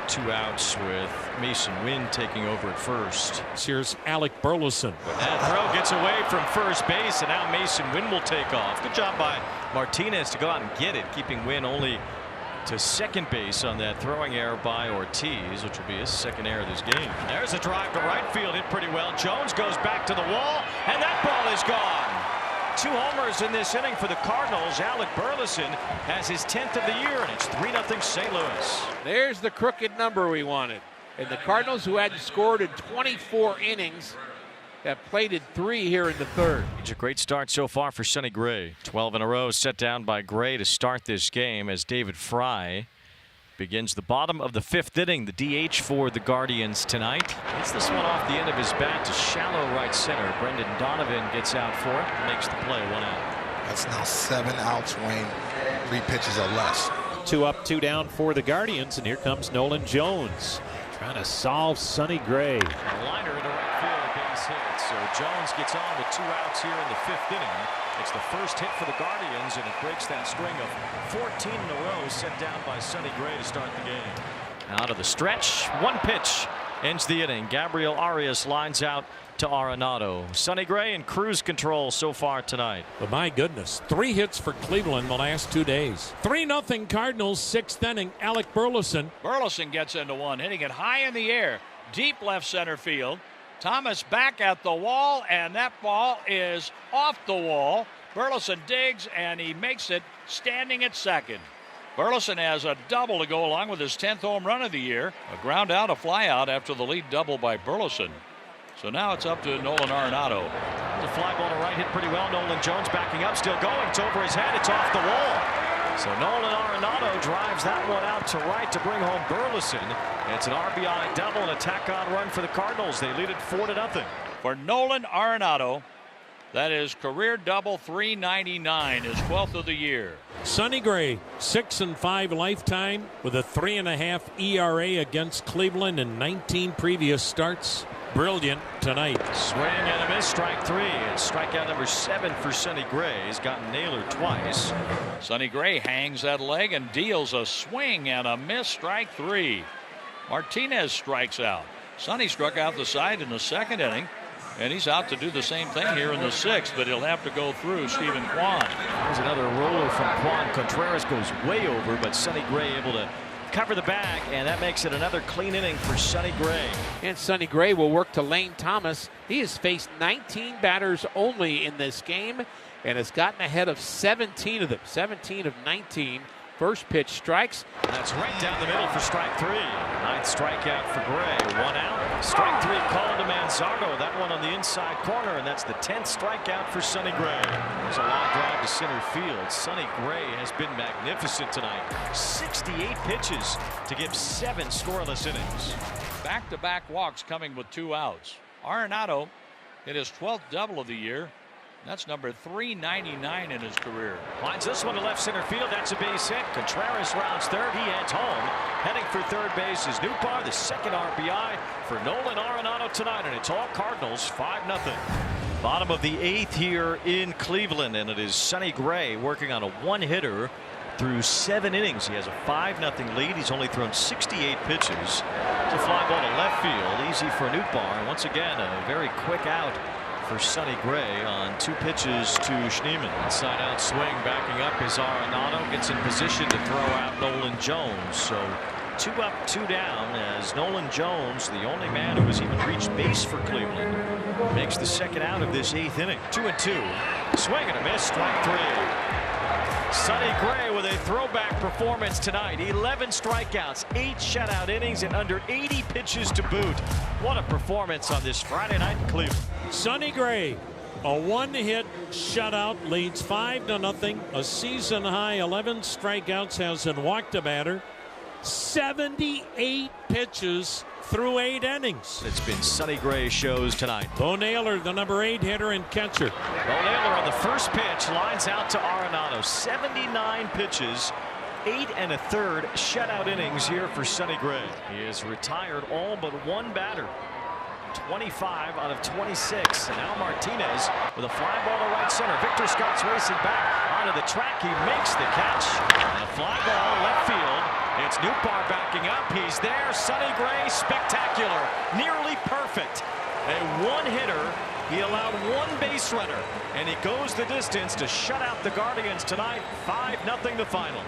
2 outs with Mason Wynn taking over at first. Here's Alec Burleson. That throw gets away from first base, and now Mason Wynn will take off. Good job by Martinez to go out and get it, keeping Wynn only to second base on that throwing error by Ortiz, which will be his second error of this game. There's a drive to right field, hit pretty well. Jones goes back to the wall, and that ball is gone. 2 homers in this inning for the Cardinals. Alec Burleson has his 10th of the year, and it's 3-0 St. Louis. There's the crooked number we wanted. And the Cardinals, who hadn't scored in 24 innings, have plated 3 here in the third. It's a great start so far for Sonny Gray. 12 in a row set down by Gray to start this game as David Fry begins the bottom of the 5th inning. The DH for the Guardians tonight. Hits this one off the end of his bat to shallow right center. Brendan Donovan gets out for it and makes the play. 1 out. That's now 7 outs, Wayne. 3 pitches or less. 2 up, 2 down for the Guardians, and here comes Nolan Jones trying to solve Sonny Gray. A liner into right field, base hit. So Jones gets on with 2 outs here in the 5th inning. It's the first hit for the Guardians, and it breaks that string of 14 in a row set down by Sonny Gray to start the game. Out of the stretch, 1 pitch ends the inning. Gabriel Arias lines out to Arenado. Sonny Gray in cruise control so far tonight. But my goodness, 3 hits for Cleveland the last 2 days. 3-0 Cardinals, 6th inning. Alec Burleson. Burleson gets into one, hitting it high in the air, deep left center field. Thomas back at the wall, and that ball is off the wall. Burleson digs, and he makes it standing at second. Burleson has a double to go along with his 10th home run of the year. A ground out, a fly out after the lead double by Burleson. So now it's up to Nolan Arenado. The fly ball to right hit pretty well. Nolan Jones backing up, still going. It's over his head. It's off the wall. So Nolan Arenado drives that one out to right to bring home Burleson. It's an RBI double and a tack-on run for the Cardinals. They lead it 4-0. For Nolan Arenado, that is career double 399, his 12th of the year. Sonny Gray, 6-5 lifetime with a 3.5 ERA against Cleveland in 19 previous starts. Brilliant tonight. Swing and a miss, strike 3. And strikeout number 7 for Sonny Gray. He's gotten Naylor twice. Sonny Gray hangs that leg and deals a swing and a miss, strike 3. Martinez strikes out. Sonny struck out the side in the 2nd inning, and he's out to do the same thing here in the 6th, but he'll have to go through Stephen Kwan. There's another roller from Kwan. Contreras goes way over, but Sonny Gray able to cover the bag, and that makes it another clean inning for Sonny Gray. And Sonny Gray will work to Lane Thomas. He has faced 19 batters only in this game and has gotten ahead of 17 of them. 17 of 19. First pitch strikes. That's right down the middle for strike 3. 9th strikeout for Gray. 1 out. Strike 3 called to Manzardo. That one on the inside corner, and that's the 10th strikeout for Sonny Gray. There's a long drive to center field. Sonny Gray has been magnificent tonight. 68 pitches to give 7 scoreless innings. Back-to-back walks coming with 2 outs. Arenado hit his 12th double of the year. That's number 399 in his career. Lines this one to left center field. That's a base hit. Contreras rounds third. He heads home. Heading for third base is Nootbaar, the 2nd RBI for Nolan Arenado tonight. And it's all Cardinals, 5-0. Bottom of the 8th here in Cleveland. And it is Sonny Gray working on a 1-hitter through 7 innings. He has a 5-0 lead. He's only thrown 68 pitches. It's a fly ball to left field. Easy for Nootbaar. And once again, a very quick out for Sonny Gray on 2 pitches to Schneemann. Inside out swing, backing up is Arenado. Gets in position to throw out Nolan Jones. So 2 up, 2 down as Nolan Jones, the only man who has even reached base for Cleveland, makes the 2nd out of this 8th inning. 2-2. Swing and a miss, strike 3. Sonny Gray with a throwback performance tonight. 11 strikeouts, 8 shutout innings, and under 80 pitches to boot. What a performance on this Friday night in Cleveland. Sonny Gray, a one-hit shutout, leads 5-0. A season-high 11 strikeouts, hasn't walked a batter. 78 pitches through 8 innings. It's been Sonny Gray shows tonight. Bo Naylor, the number 8 hitter and catcher. Bo Naylor on the first pitch lines out to Arenado. 79 pitches, 8 1/3 shutout innings here for Sonny Gray. He has retired all but one batter. 25 out of 26. And now Martinez with a fly ball to right center. Victor Scott's racing back onto the track. He makes the catch. And a fly ball left field. It's Nootbaar backing up. He's there. Sonny Gray, spectacular. Nearly perfect. A one-hitter. He allowed one base runner. And he goes the distance to shut out the Guardians tonight. 5-0 the final.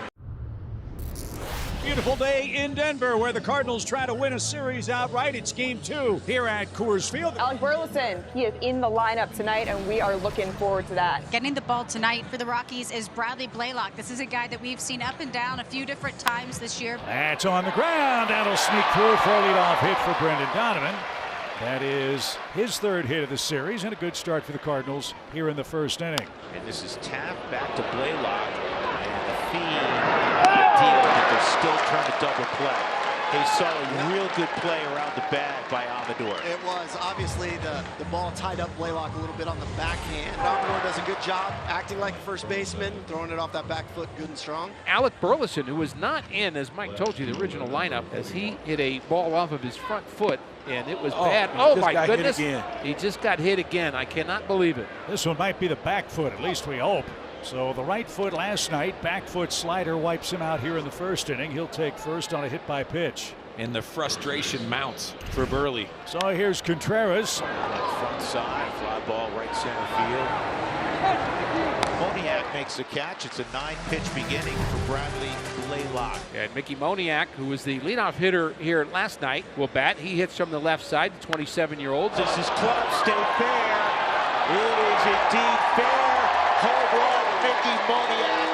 Beautiful day in Denver where the Cardinals try to win a series outright. It's game 2 here at Coors Field. Alec Burleson, he is in the lineup tonight, and we are looking forward to that. Getting the ball tonight for the Rockies is Bradley Blaylock. This is a guy that we've seen up and down a few different times this year. That's on the ground. That'll sneak through for a leadoff hit for Brendan Donovan. That is his 3rd hit of the series and a good start for the Cardinals here in the 1st inning. And this is Taft back to Blaylock. And the feed. Deal, but they're still trying to double play. They saw a real good play around the bag by Amador. It was obviously the ball tied up Blaylock a little bit on the backhand. Amador does a good job acting like a first baseman, throwing it off that back foot good and strong. Alec Burleson, who was not in, as Mike told you, the original lineup, as he hit a ball off of his front foot, and it was bad. Oh my goodness! He just got hit again. I cannot believe it. This one might be the back foot, at least we hope. So the right foot last night, back foot slider wipes him out here in the 1st inning. He'll take first on a hit by pitch. And the frustration mounts for Burley. So here's Contreras. Front side, fly ball right center field. Moniak makes the catch. It's a 9-pitch beginning for Bradley Blaylock. And Mickey Moniak, who was the leadoff hitter here last night, will bat. He hits from the left side, the 27-year-old. This is close, stay fair. It is indeed fair. Home run, Mickey Moniak.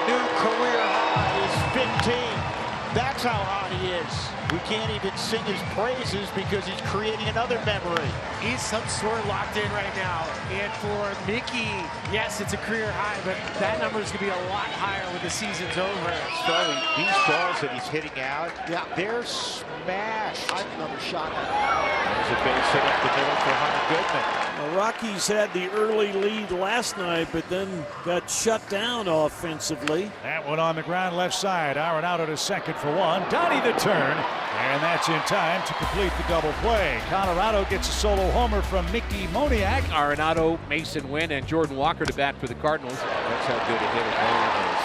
New career high is 15. That's how hot he is. We can't even sing his praises because he's creating another memory. He's some sort of locked in right now. And for Mickey, yes, it's a career high, but that number is going to be a lot higher when the season's over. So these balls that he's hitting out, they're smashed. I've never shot at. There's a base hit up the middle for Hunter Goodman. The Rockies had the early lead last night, but then got shut down offensively. That one on the ground left side. Arenado to second for one. Donnie the turn. And that's in time to complete the double play. Colorado gets a solo homer from Mickey Moniak. Arenado, Mason Wynn, and Jordan Walker to bat for the Cardinals. That's how good a hitter Nolan is.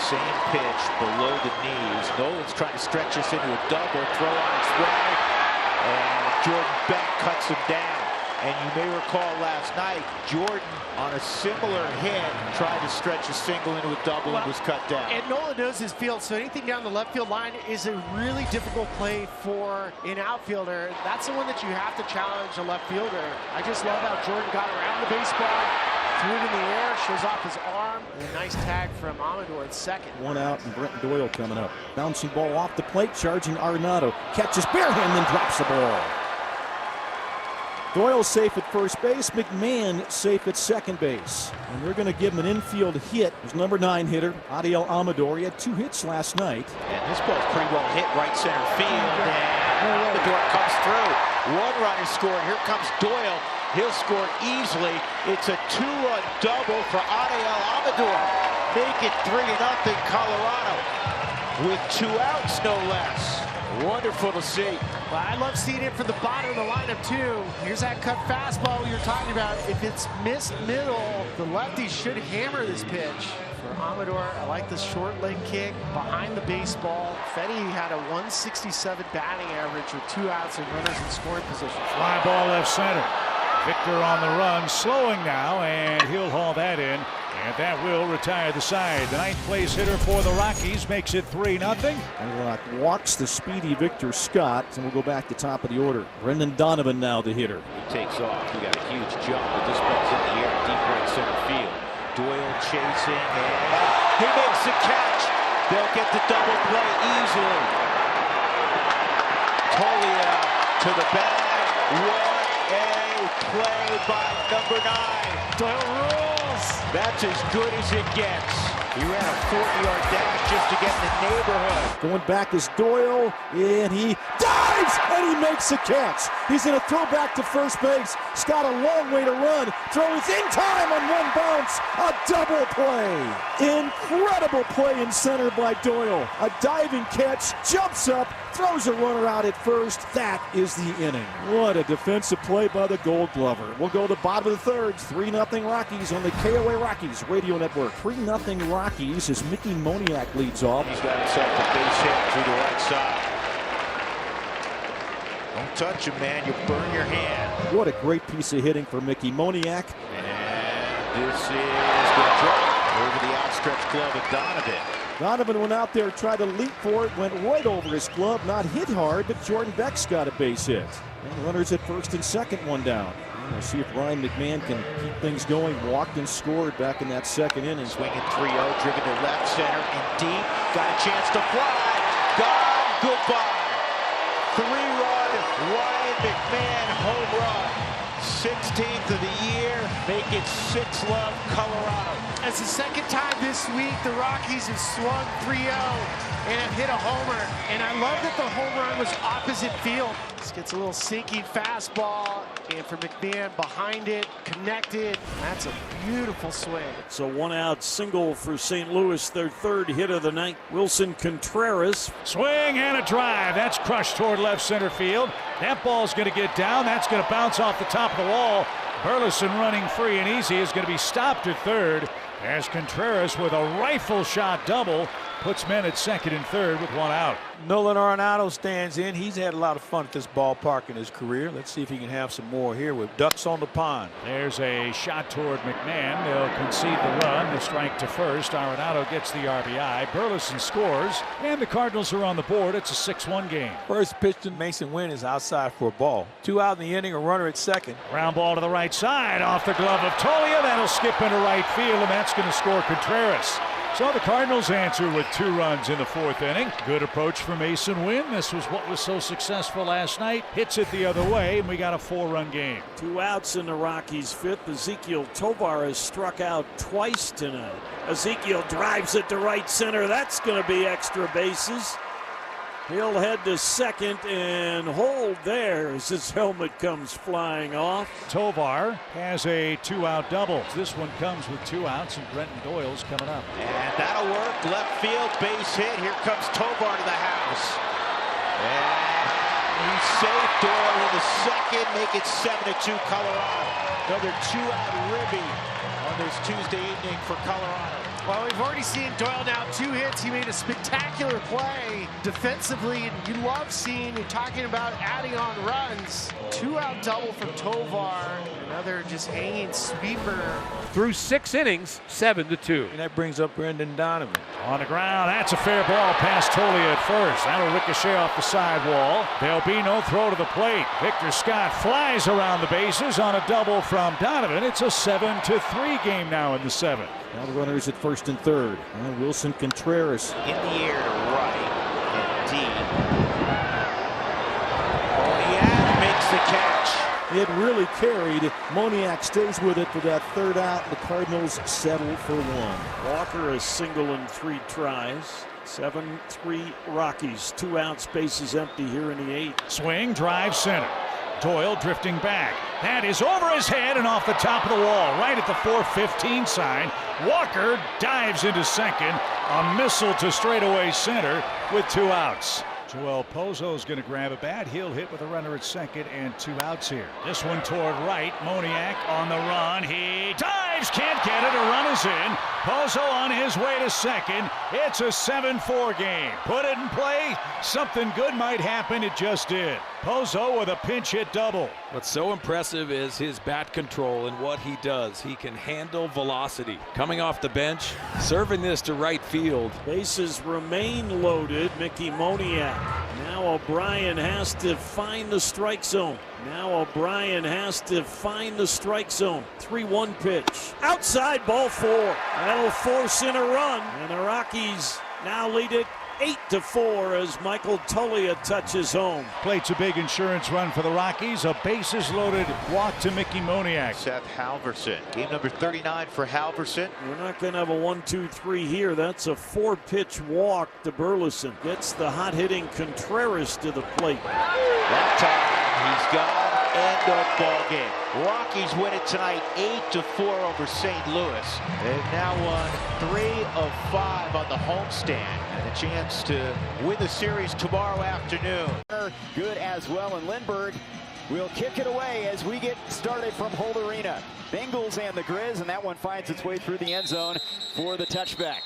Same pitch below the knees. Nolan's trying to stretch this into a double. Throw on its way. And Jordan Beck cuts him down. And you may recall last night, Jordan on a similar hit tried to stretch a single into a double and was cut down. And Nolan knows his field, so anything down the left field line is a really difficult play for an outfielder. That's the one that you have to challenge a left fielder. I just love how Jordan got around the baseball, threw it in the air, shows off his arm, and a nice tag from Amador at second. One out, and Brent Doyle coming up. Bouncing ball off the plate, charging Arenado. Catches barehand, then drops the ball. Doyle safe at first base, McMahon safe at second base. And they're going to give him an infield hit. His number 9 hitter, Adiel Amador. He had 2 hits last night. And this ball's pretty well hit right center field. And Amador comes through. 1 run is scored. Here comes Doyle. He'll score easily. It's a 2-run double for Adiel Amador. Make it 3-0 Colorado with 2 outs, no less. Wonderful to see. Well, I love seeing it from the bottom of the lineup, too. Here's that cut fastball you're talking about. If it's missed middle, the lefty should hammer this pitch. For Amador, I like the short leg kick behind the baseball. Fetty had a 167 batting average with 2 outs and runners in scoring position. Fly ball left center. Victor on the run, slowing now, and he'll haul that in. And that will retire the side. The 9th place hitter for the Rockies makes it 3-0. And walks the speedy Victor Scott, and we'll go back to top of the order. Brendan Donovan now the hitter. He takes off. He got a huge jump, but this ball's in the air, deep right center field. Doyle chasing, and He makes the catch. They'll get the double play easily. Tolia to the bag. What a play by number 9. Doyle rules. That's as good as it gets. He ran a 40-yard dash just to get in the neighborhood. Going back is Doyle, and he dives, and he makes a catch. He's going to throw back to first base. He's got a long way to run. Throws in time on one bounce. A double play. Incredible play in center by Doyle. A diving catch, jumps up, throws a runner out at first. That is the inning. What a defensive play by the Gold Glover. We'll go to the bottom of the third. 3-0 Rockies on the KOA Rockies Radio Network. 3-0 Rockies as Mickey Moniak leads off. He's got himself a base hit through the right side. Don't touch him, man. You burn your hand. What a great piece of hitting for Mickey Moniak. And this is the drop over the outstretched glove of Donovan. Donovan went out there, tried to leap for it, went right over his glove, not hit hard, but Jordan Beck's got a base hit. And runners at first and second, one down. And we'll see if Ryan McMahon can keep things going. Walked and scored back in that second inning. Swinging 3-0, driven to left center and deep. Got a chance to fly. Gone. Goodbye. 3-run Ryan McMahon home run. 16th of the year. Make it 6-love Colorado. It's the second time this week the Rockies have swung 3-0 and have hit a homer. And I love that the home run was opposite field. This gets a little sinking fastball, and for McMahon behind it, connected. That's a beautiful swing. So 1-out single for St. Louis, their third hit of the night. Wilson Contreras. Swing and a drive. That's crushed toward left center field. That ball's going to get down. That's going to bounce off the top of the wall. Burleson running free and easy is going to be stopped at third as Contreras with a rifle shot double puts men at second and third with 1 out. Nolan Arenado stands in. He's had a lot of fun at this ballpark in his career. Let's see if he can have some more here with ducks on the pond. There's a shot toward McMahon. They'll concede the run. The strike to first. Arenado gets the RBI. Burleson scores, and the Cardinals are on the board. It's a 6-1 game. First pitch to Mason Wynn is outside for a ball. 2 out in the inning, a runner at second. Ground ball to the right side off the glove of Tolia. That'll skip into right field, and that's going to score Contreras. So the Cardinals answer with 2 runs in the 4th inning. Good approach for Mason Wynn. This was what was so successful last night. Hits it the other way, and we got a 4-run game. 2 outs in the Rockies' 5th. Ezekiel Tovar has struck out twice tonight. Ezekiel drives it to right center. That's going to be extra bases. He'll head to second and hold there as his helmet comes flying off. Tovar has a 2-out double. This one comes with 2 outs, and Brenton Doyle's coming up. And that'll work. Left field base hit. Here comes Tovar to the house. And he's safe. Doyle in the second. Make it 7-2 Colorado. Another 2-out ribby on this Tuesday evening for Colorado. Well, we've already seen Doyle now 2 hits. He made a spectacular play defensively, and you love seeing, you're talking about adding on runs. 2-out double from Tovar. Another just hanging sweeper. Through 6 innings, 7-2. And that brings up Brendan Donovan. On the ground, that's a fair ball past Tolia at first. That'll ricochet off the sidewall. There'll be no throw to the plate. Victor Scott flies around the bases on a double from Donovan. It's a 7-3 game now in the 7th. Now the runners at first and third. And Wilson Contreras. In the air to right and deep. Moniak makes the catch. It really carried. Moniak stays with it for that 3rd out. The Cardinals settle for 1. Walker a single in 3 tries. 7-3 Rockies. 2 outs, bases empty here in the 8th. Swing, drive center. Doyle drifting back. That is over his head and off the top of the wall, right at the 415 sign. Walker dives into second. A missile to straightaway center with 2 outs. Joel Pozo's going to grab a bat. He'll hit with a runner at second and 2 outs here. This one toward right. Moniak on the run. He dives, can't get it. A run is in. Pozo on his way to second. It's a 7-4 game. Put it in play. Something good might happen. It just did. Pozo with a pinch hit double. What's so impressive is his bat control and what he does. He can handle velocity. Coming off the bench, serving this to right field. Bases remain loaded. Mickey Moniak now Now O'Brien has to find the strike zone. 3-1 pitch. Outside, ball 4. That'll force in a run. And the Rockies now lead it 8-4 as Michael Toglia touches home. Plate's a big insurance run for the Rockies. A bases loaded walk to Mickey Moniak. Seth Halverson. Game number 39 for Halverson. We're not going to have a 1-2-3 here. That's a 4-pitch walk to Burleson. Gets the hot-hitting Contreras to the plate. That time he's gone. End of ball game. Rockies win it tonight 8-4 over St. Louis. They've now won 3 of 5 on the homestand. And a chance to win the series tomorrow afternoon. Good as well, and Lindbergh will kick it away as we get started from Holt Arena. Bengals and the Grizz, and that one finds its way through the end zone for the touchback.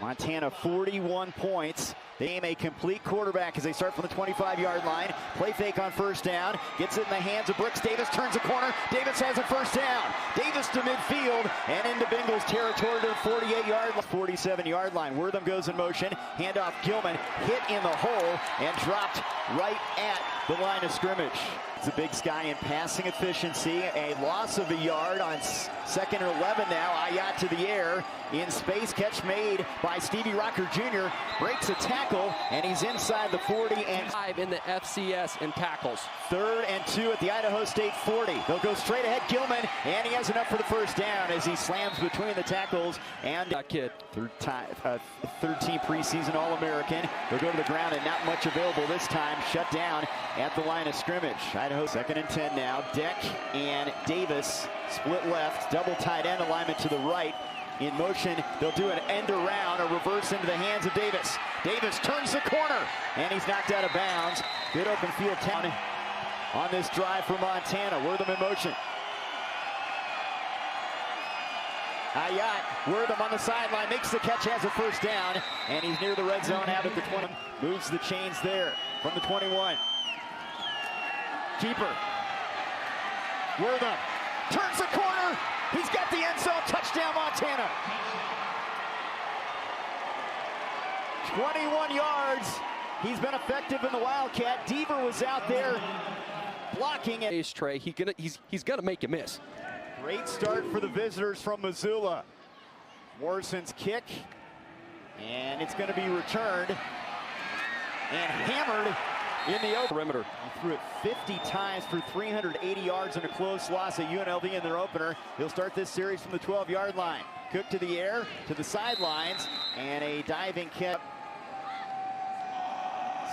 Montana 41 points. They aim a complete quarterback as they start from the 25-yard line. Play fake on first down. Gets it in the hands of Brooks Davis. Turns the corner. Davis has a first down. Davis to midfield and into Bengals territory to the 48-yard line. 47-yard line. Wortham goes in motion. Handoff Gilman. Hit in the hole and dropped right at the line of scrimmage. It's a Big Sky in passing efficiency. A loss of a yard on 2nd and 11 now. Ayat to the air. In space, catch made by Stevie Rocker Jr. Breaks a tackle, and he's inside the 40 and 5 in the FCS in tackles. 3rd and 2 at the Idaho State 40. They'll go straight ahead. Gilman, and he has enough for the first down as he slams between the tackles. And that kid, third team preseason All-American. They'll go to the ground, and not much available this time. Shut down at the line of scrimmage. Idaho 2nd and 10 now. Deck and Davis split left. Double tight end alignment to the right. In motion, they'll do an end around, a reverse into the hands of Davis. Davis turns the corner, and he's knocked out of bounds. Good open field town on this drive for Montana. Wortham in motion. Ayat, Wortham on the sideline, makes the catch, has a first down, and he's near the red zone out at the 20. Moves the chains there from the 21. Keeper. Wortham turns the corner. He's got the end zone. Touchdown, Montana. 21 yards. He's been effective in the Wildcat. Deaver was out there blocking it. Ace Trey, he's gonna make you miss. Great start for the visitors from Missoula. Morrison's kick, and it's going to be returned and hammered in the open. Perimeter. He threw it 50 times for 380 yards in a close loss at UNLV in their opener. He'll start this series from the 12-yard line. Cook to the air, to the sidelines, and a diving catch.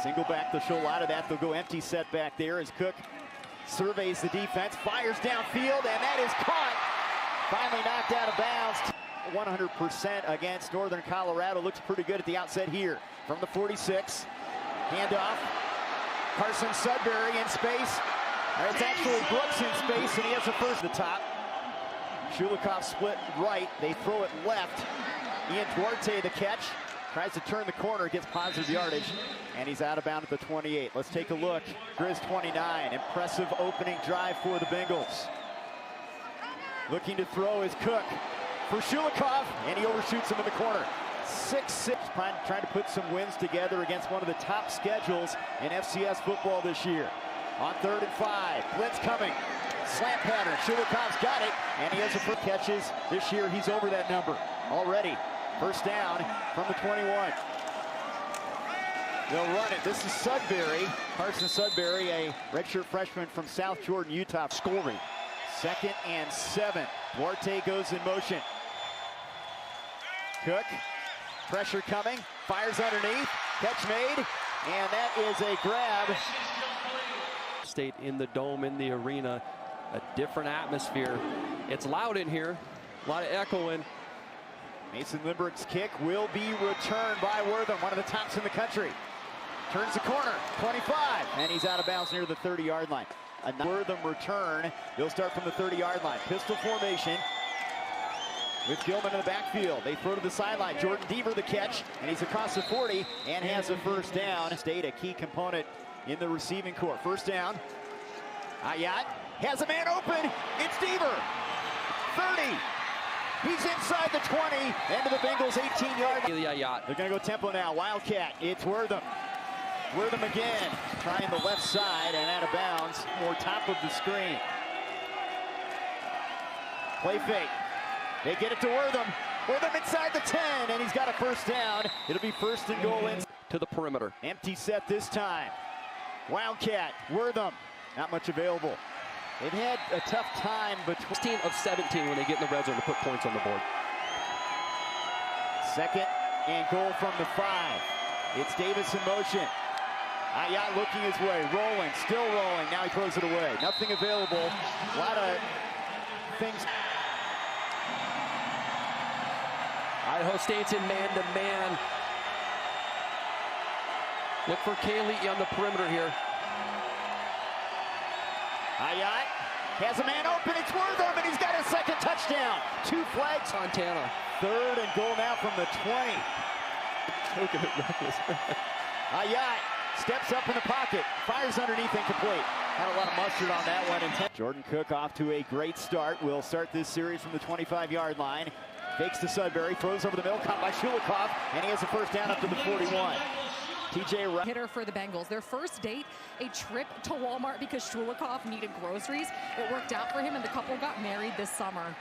Single back, they'll show a lot of that. They'll go empty set back there as Cook surveys the defense, fires downfield, and that is caught. Finally knocked out of bounds. 100% against Northern Colorado. Looks pretty good at the outset here. From the 46, handoff. Carson Sudbury in space. It's actually Brooks in space, and he has the first at the top. Shulikov split right. They throw it left. Ian Duarte the catch. Tries to turn the corner, gets positive yardage, and he's out of bounds at the 28. Let's take a look. Grizz 29. Impressive opening drive for the Bengals. Looking to throw is Cook for Shulikov, and he overshoots him in the corner. 6-6, trying to put some wins together against one of the top schedules in FCS football this year. On 3rd and 5, blitz coming. Slant pattern, Shulikov's got it, and he has a foot catches. This year, he's over that number already. First down from the 21. They'll run it. This is Sudbury. Carson Sudbury, a redshirt freshman from South Jordan, Utah, scoring. 2nd and 7. Duarte goes in motion. Cook, pressure coming, fires underneath, catch made, and that is a grab. State in the dome, in the arena, a different atmosphere. It's loud in here, a lot of echoing. Mason Lindbergh's kick will be returned by Wortham, one of the tops in the country. Turns the corner, 25, and he's out of bounds near the 30-yard line. A Wortham return. They'll start from the 30-yard line. Pistol formation with Gilman in the backfield. They throw to the sideline. Jordan Deaver the catch, and he's across the 40 and has a first down. State a key component in the receiving corps. First down. Ayat has a man open. It's Deaver. 30. He's inside the 20, into the Bengals 18-yard. They're going to go tempo now. Wildcat, it's Wortham. Wortham again, trying the left side and out of bounds, more top of the screen. Play fake. They get it to Wortham. Wortham inside the 10, and he's got a first down. It'll be first and goal in to the perimeter. Empty set this time. Wildcat, Wortham, not much available. They've had a tough time between 16 of 17 when they get in the red zone to put points on the board. Second and goal from the 5. It's Davis in motion. Ayat looking his way, rolling, still rolling. Now he throws it away. Nothing available. A lot of things. Idaho State's in man-to-man. Look for Kaylee on the perimeter here. Ayat has a man open. It's Wortham, and he's got his second touchdown. 2 flags. Montana. Third and goal now from the 20. Look at it, reckless. Ayat steps up in the pocket, fires underneath, incomplete. Had a lot of mustard on that one. Jordan Cook off to a great start. Will start this series from the 25-yard line. Fakes to Sudbury, throws over the middle, caught by Shulikov, and he has a first down up to the 41. TJ Wright. Hitter for the Bengals. Their first date, a trip to Walmart because Shulikov needed groceries. It worked out for him, and the couple got married this summer.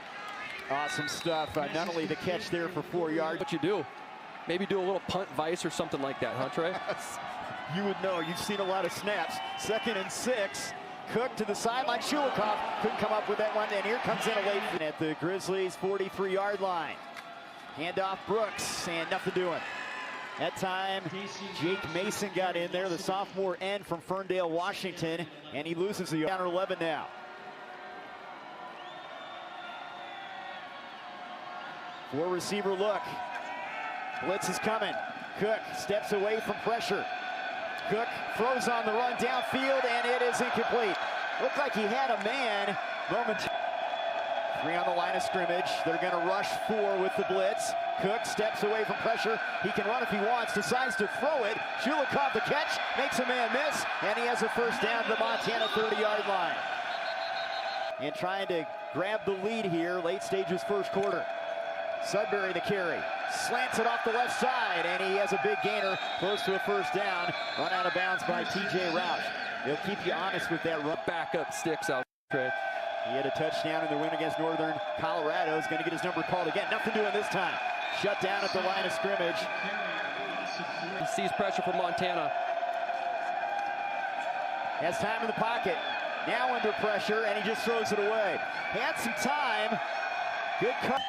Awesome stuff. Not only the catch there for 4 yards. What you do? Maybe do a little punt vice or something like that, huh, Trey? You would know. You've seen a lot of snaps. 2nd and 6. Cook to the sideline. Shulikov couldn't come up with that one, and here comes in a late at the Grizzlies' 43-yard line. Handoff Brooks, and nothing doing. That time, Jake Mason got in there, the sophomore end from Ferndale, Washington, and he loses the counter 11 now. Four receiver look. Blitz is coming. Cook steps away from pressure. Cook throws on the run downfield, and it is incomplete. Looked like he had a man momentarily. 3 on the line of scrimmage. They're going to rush 4 with the blitz. Cook steps away from pressure. He can run if he wants. Decides to throw it. Shulikov the catch. Makes a man miss. And he has a first down to the Montana 30-yard line. And trying to grab the lead here. Late stages first quarter. Sudbury the carry. Slants it off the left side. And he has a big gainer. Close to a first down. Run out of bounds by TJ Roush. He'll keep you honest with that run. Backup sticks out, Trey. He had a touchdown in the win against Northern Colorado. He's going to get his number called again. Nothing doing this time. Shut down at the line of scrimmage. He sees pressure from Montana. Has time in the pocket. Now under pressure, and he just throws it away. Had some time. Good cut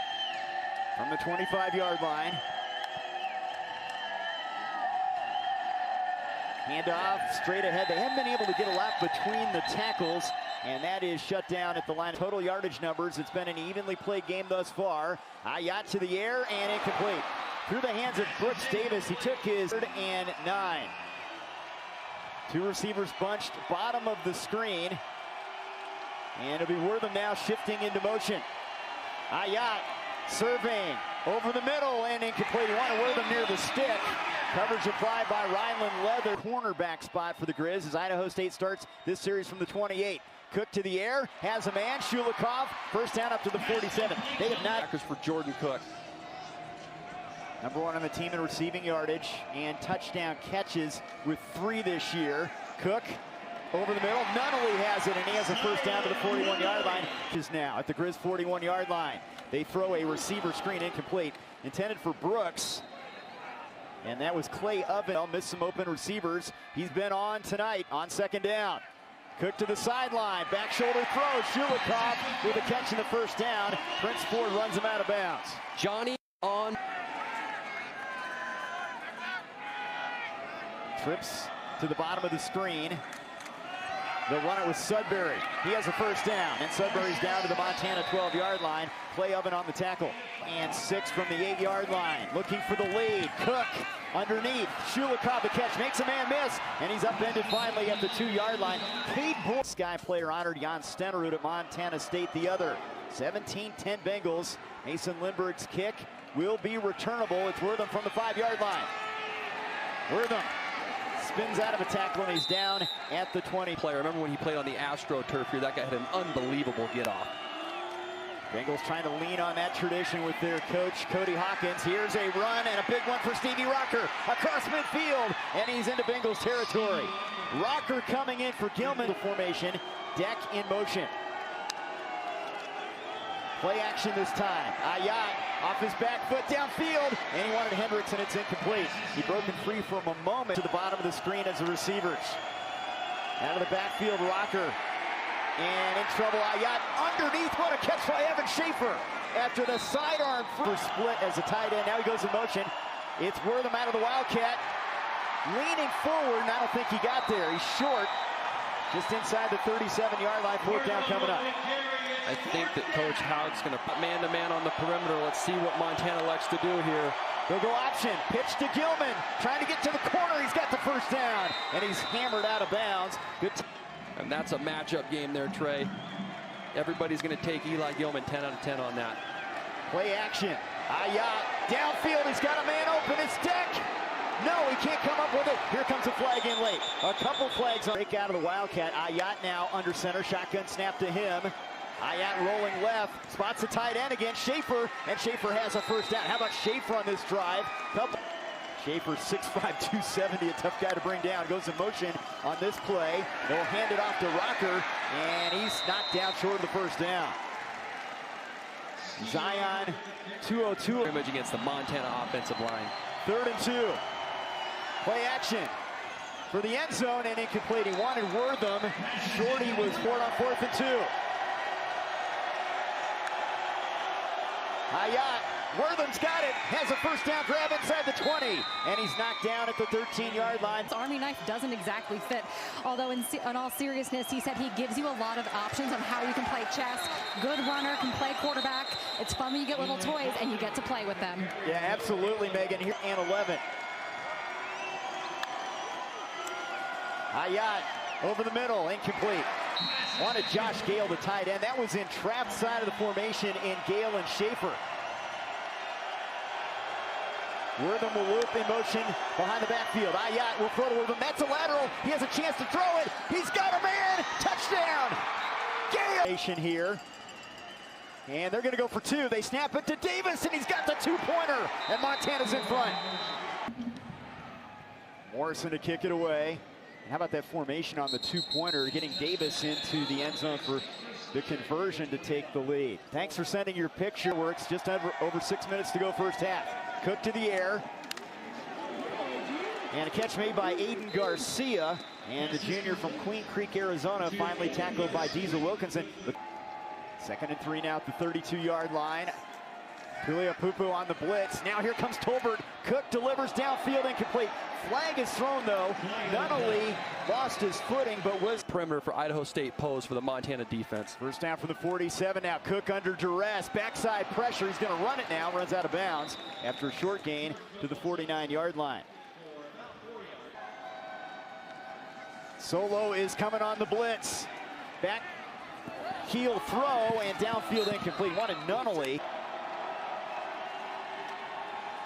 from the 25-yard line. Handoff straight ahead. They haven't been able to get a lot between the tackles, and that is shut down at the line. Total yardage numbers, it's been an evenly played game thus far. Ayat to the air and incomplete. Through the hands of Brooks Davis, he took his 3rd and 9. 2 receivers bunched bottom of the screen. And it'll be Wortham now shifting into motion. Ayat surveying over the middle and incomplete. He wanted Wortham near the stick. Coverage applied by Ryland Leather. Cornerback spot for the Grizz as Idaho State starts this series from the 28. Cook to the air, has a man, Shulikov, first down up to the 47. They have not. For Jordan Cook. Number 1 on the team in receiving yardage and touchdown catches with 3 this year. Cook over the middle, Nunnally has it, and he has a first down to the 41-yard line. Is now at the Grizz 41-yard line. They throw a receiver screen incomplete, intended for Brooks. And that was Clay Oven. Missed some open receivers. He's been on tonight on 2nd down. Cook to the sideline. Back shoulder throw. Shulikov with a catch in the first down. Prince Ford runs him out of bounds. Johnny on. Trips to the bottom of the screen. They'll run it with Sudbury. He has a first down, and Sudbury's down to the Montana 12-yard line. Clay Oven on the tackle. And 6 from the 8-yard line. Looking for the lead. Cook underneath. Shulikov the catch. Makes a man miss. And he's upended finally at the 2-yard line. Cade Bull. Sky player honored Jan Stenerud at Montana State the other. 17-10 Bengals. Mason Lindbergh's kick will be returnable. It's Wortham from the 5-yard line. Wortham spins out of a tackle, and he's down at the 20. Player. Remember when he played on the AstroTurf here? That guy had an unbelievable get-off. Bengals trying to lean on that tradition with their coach, Cody Hawkins. Here's a run and a big one for Stevie Rocker across midfield, and he's into Bengals territory. Rocker coming in for Gilman. Formation, deck in motion. Play action this time. Ayat off his back foot downfield, and he wanted Hendricks, and it's incomplete. He broken free from a moment to the bottom of the screen as the receivers. Out of the backfield, Rocker. And in trouble, Ayat underneath. What a catch by Evan Schaefer after the sidearm for split as a tight end. Now he goes in motion. It's Wortham out of the Wildcat. Leaning forward, and I don't think he got there. He's short. Just inside the 37-yard line. Fourth down coming up. I think that Coach Haug's going to put man-to-man on the perimeter. Let's see what Montana likes to do here. They'll go option. Pitch to Gilman. Trying to get to the corner. He's got the first down. And he's hammered out of bounds. Good. And that's a matchup game there, Trey. Everybody's going to take Eli Gilman 10 out of 10 on that. Play action. Ayat downfield. He's got a man open. It's Deck. No, he can't come up with it. Here comes a flag in late. A couple flags on. Break out of the Wildcat. Ayat now under center. Shotgun snap to him. Ayat rolling left. Spots the tight end again. Schaefer. And Schaefer has a first down. How about Schaefer on this drive? Schaefer 6'5", 270, a tough guy to bring down. Goes in motion on this play. They'll hand it off to Rocker, and he's knocked down short of the first down. Zion, 202. Scrimmage against the Montana offensive line. 3rd and 2. Play action for the end zone, and incomplete. He wanted Wortham. Shorty was short on 4th and 2. Ayat. Wortham's got it, has a first down grab inside the 20, and he's knocked down at the 13-yard line. Army knife doesn't exactly fit, although in all seriousness, he said he gives you a lot of options on how you can play chess. Good runner, can play quarterback. It's fun when you get little toys and you get to play with them. Yeah, absolutely, Megan. Here and 11. Ayat over the middle, incomplete. Wanted Josh Gale, the tight end. That was in trap side of the formation in Gale and Schaefer. Wortham will loop in motion behind the backfield. Ayat will throw to Wortham. That's a lateral. He has a chance to throw it. He's got a man. Touchdown. Gale. Here. And they're going to go for 2. They snap it to Davis, and he's got the 2-pointer. And Montana's in front. Morrison to kick it away. And how about that formation on the 2-pointer, getting Davis into the end zone for the conversion to take the lead. Thanks for sending your picture. Works just over 6 minutes to go first half. Cook to the air. And a catch made by Aiden Garcia. And the junior from Queen Creek, Arizona, finally tackled by Diesel Wilkinson. 2nd and 3 now at the 32-yard line. Tulia Pupu on the blitz. Now here comes Tolbert. Cook delivers downfield, incomplete. Flag is thrown, though. Not only lost his footing, but was perimeter for Idaho State pose for the Montana defense. First down from the 47 now. Cook under duress. Backside pressure. He's going to run it now. Runs out of bounds after a short gain to the 49-yard line. Solo is coming on the blitz. Back heel throw and downfield incomplete. Wanted Nunnally.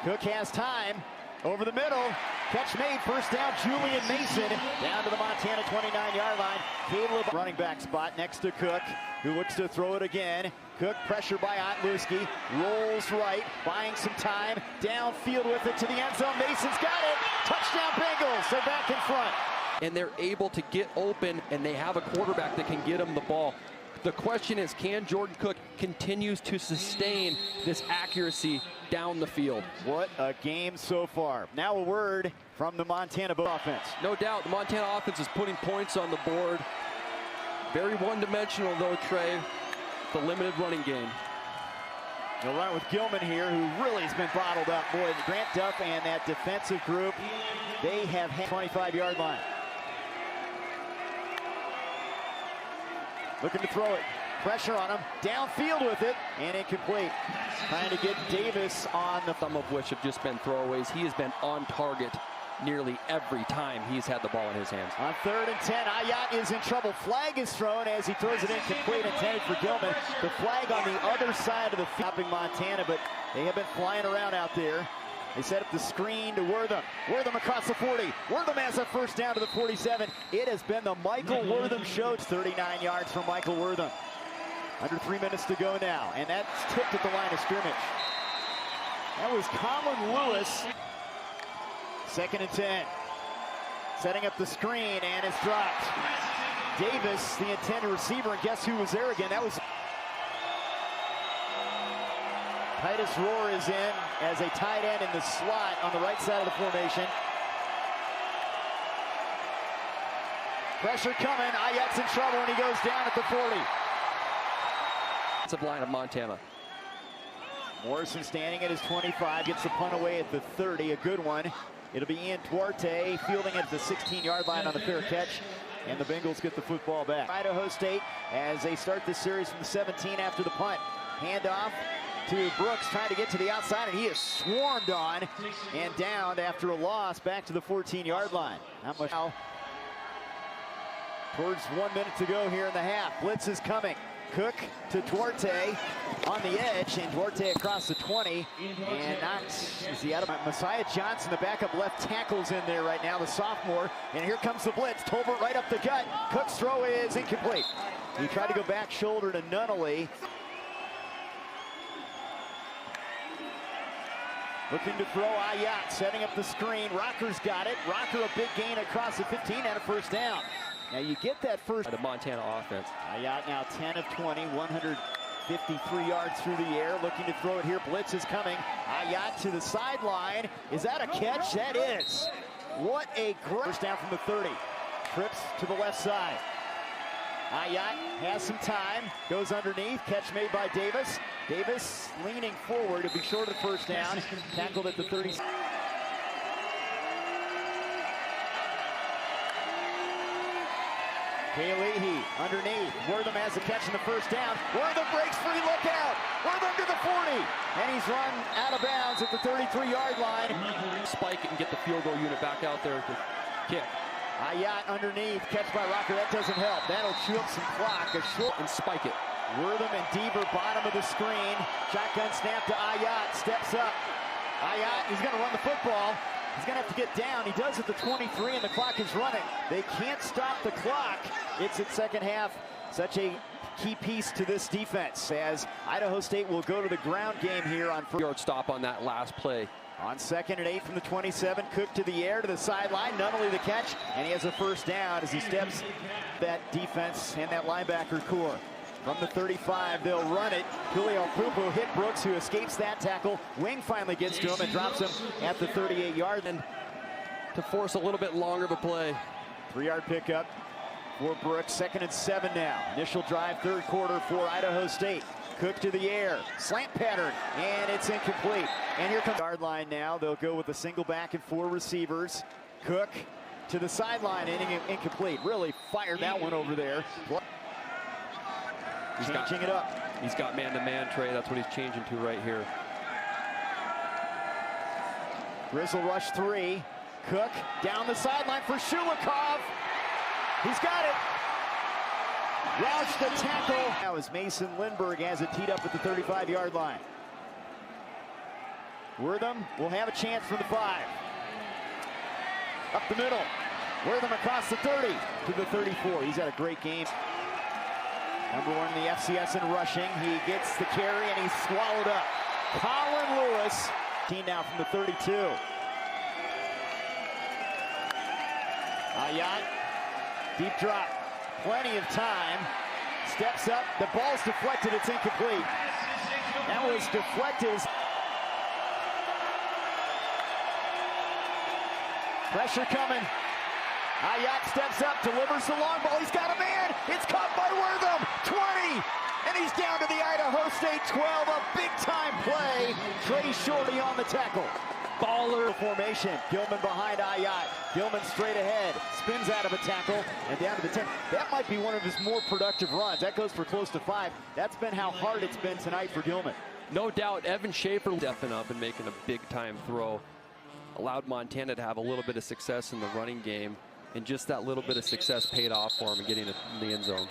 Cook has time. Over the middle. Catch made. First down, Julian Mason. Down to the Montana 29-yard line. Caleb running back spot next to Cook, who looks to throw it again. Cook pressure by Otluski. Rolls right. Buying some time. Downfield with it to the end zone. Mason's got it. Touchdown Bengals. They're back in front. And they're able to get open, and they have a quarterback that can get them the ball. The question is, can Jordan Cook continues to sustain this accuracy down the field? What a game so far. Now a word from the Montana offense. No doubt, the Montana offense is putting points on the board. Very one-dimensional, though, Trey. The limited running game. They'll run with Gilman here, who really has been bottled up. Boy, Grant Duff and that defensive group, they have had 25-yard line. Looking to throw it. Pressure on him. Downfield with it. And incomplete. Trying to get Davis on the... Some of which have just been throwaways. He has been on target nearly every time he's had the ball in his hands. On 3rd and 10, Ayat is in trouble. Flag is thrown as he throws it incomplete, intended for Gilman. The flag on the other side of the field. Montana, but they have been flying around out there. They set up the screen to Wortham. Wortham across the 40. Wortham has a first down to the 47. It has been the Michael Wortham show. It's 39 yards from Michael Wortham. Under 3 minutes to go now, and that's tipped at the line of scrimmage. That was Colin Lewis. 2nd and 10. Setting up the screen, and it's dropped. Davis, the intended receiver, and guess who was there again? That was Titus Rohr is in as a tight end in the slot on the right side of the formation. Pressure coming. Ayat's in trouble, and he goes down at the 40. Defensive line of Montana. Morrison standing at his 25, gets the punt away at the 30. A good one. It'll be Ian Duarte fielding at the 16-yard line on the fair catch, and the Bengals get the football back. Idaho State as they start this series from the 17 after the punt. Handoff to Brooks, trying to get to the outside, and he is swarmed on and downed after a loss back to the 14-yard line. Not much now. Towards 1 minute to go here in the half. Blitz is coming. Cook to Duarte on the edge, and Duarte across the 20, and knocks, is he out of Messiah Johnson, the backup left tackle's in there right now, the sophomore, and here comes the blitz. Tolbert right up the gut. Cook's throw is incomplete. He tried to go back shoulder to Nunnally. Looking to throw Ayat, setting up the screen. Rocker's got it. Rocker a big gain across the 15 and a first down. Now you get that first. The Montana offense. Ayat now 10 of 20, 153 yards through the air. Looking to throw it here. Blitz is coming. Ayat to the sideline. Is that a catch? That is. What a great first down from the 30. Trips to the left side. Ayat has some time. Goes underneath. Catch made by Davis. Davis leaning forward to be short of the first down. Tackled at the 30. Leahy underneath. Wortham has the catch in the first down. Wortham breaks free. Look out. Wortham to the 40. And he's run out of bounds at the 33-yard line. Spike it and get the field goal unit back out there to kick. Ayat underneath. Catch by Rocker. That doesn't help. That'll chew up some clock. A short and spike it. Wortham and Deaver bottom of the screen. Shotgun snap to Ayat. Steps up. Ayat, he's going to run the football. He's going to have to get down. He does at the 23, and the clock is running. They can't stop the clock. It's its second half. Such a key piece to this defense as Idaho State will go to the ground game here on yard stop on that last play. On 2nd and 8 from the 27, Cook to the air to the sideline. Nunnally the catch, and he has a first down as he steps that defense and that linebacker core. From the 35, they'll run it. Julio Pupo hit Brooks, who escapes that tackle. Wing finally gets to him and drops him at the 38-yard. And to force a little bit longer of a play. 3-yard pickup for Brooks. 2nd and 7 now. Initial drive, third quarter for Idaho State. Cook to the air. Slant pattern, and it's incomplete. And here comes the yard line now. They'll go with a single back and 4 receivers. Cook to the sideline, and incomplete. Really fired that one over there. Changing it up. He's got man-to-man, Trey. That's what he's changing to right here. Grizzle rush 3. Cook down the sideline for Shulikov. He's got it. Roush the tackle. Now as Mason Lindbergh has it teed up at the 35-yard line. Wortham will have a chance for the 5. Up the middle. Wortham across the 30 to the 34. He's had a great game. Number 1 in the FCS in rushing. He gets the carry and he's swallowed up. Colin Lewis, team now from the 32. Ayat, deep drop, plenty of time. Steps up, the ball's deflected, it's incomplete. That was deflected. Pressure coming. Ayat steps up, delivers the long ball. He's got a man. It's caught by Wortham. 20. And he's down to the Idaho State 12. A big-time play. Trey Shorty on the tackle. Baller formation. Gilman behind Ayat. Gilman straight ahead. Spins out of a tackle and down to the 10. That might be one of his more productive runs. That goes for close to 5. That's been how hard it's been tonight for Gilman. No doubt, Evan Schaefer stepping up and making a big-time throw. Allowed Montana to have a little bit of success in the running game. And just that little bit of success paid off for him in getting in the end zone.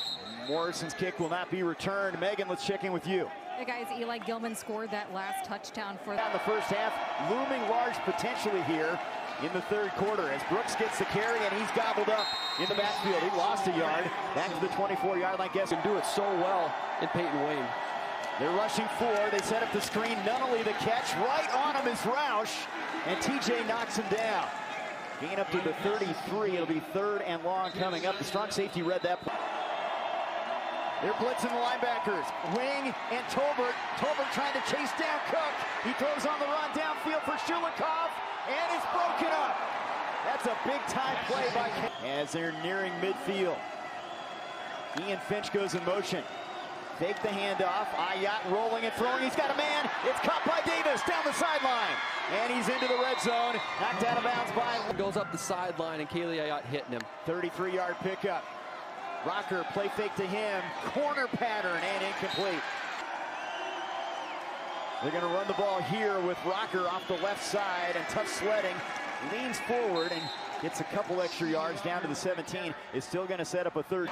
Morrison's kick will not be returned. Megan, let's check in with you. Hey guys, Eli Gilman scored that last touchdown for the first half. Looming large potentially here in the third quarter as Brooks gets the carry and he's gobbled up in the backfield. He lost a yard. Back to the 24-yard line. Guess can do it so well in Peyton Wayne. They're rushing 4. They set up the screen. Nunnally the catch. Right on him is Roush. And TJ knocks him down. Gain up to the 33. It'll be 3rd and long coming up. The strong safety read that play. They're blitzing the linebackers. Wing and Tolbert. Tolbert trying to chase down Cook. He throws on the run downfield for Shulikov. And it's broken up. That's a big-time play by Ken. As they're nearing midfield. Ian Finch goes in motion. Fake the handoff. Ayat rolling and throwing. He's got a man. It's caught by Davis down the sideline. And he's into the red zone. Knocked out of bounds by... Goes up the sideline and Kaylee Ayat hitting him. 33-yard pickup. Rocker play fake to him. Corner pattern and incomplete. They're going to run the ball here with Rocker off the left side and tough sledding. Leans forward and gets a couple extra yards down to the 17. Is still going to set up a third.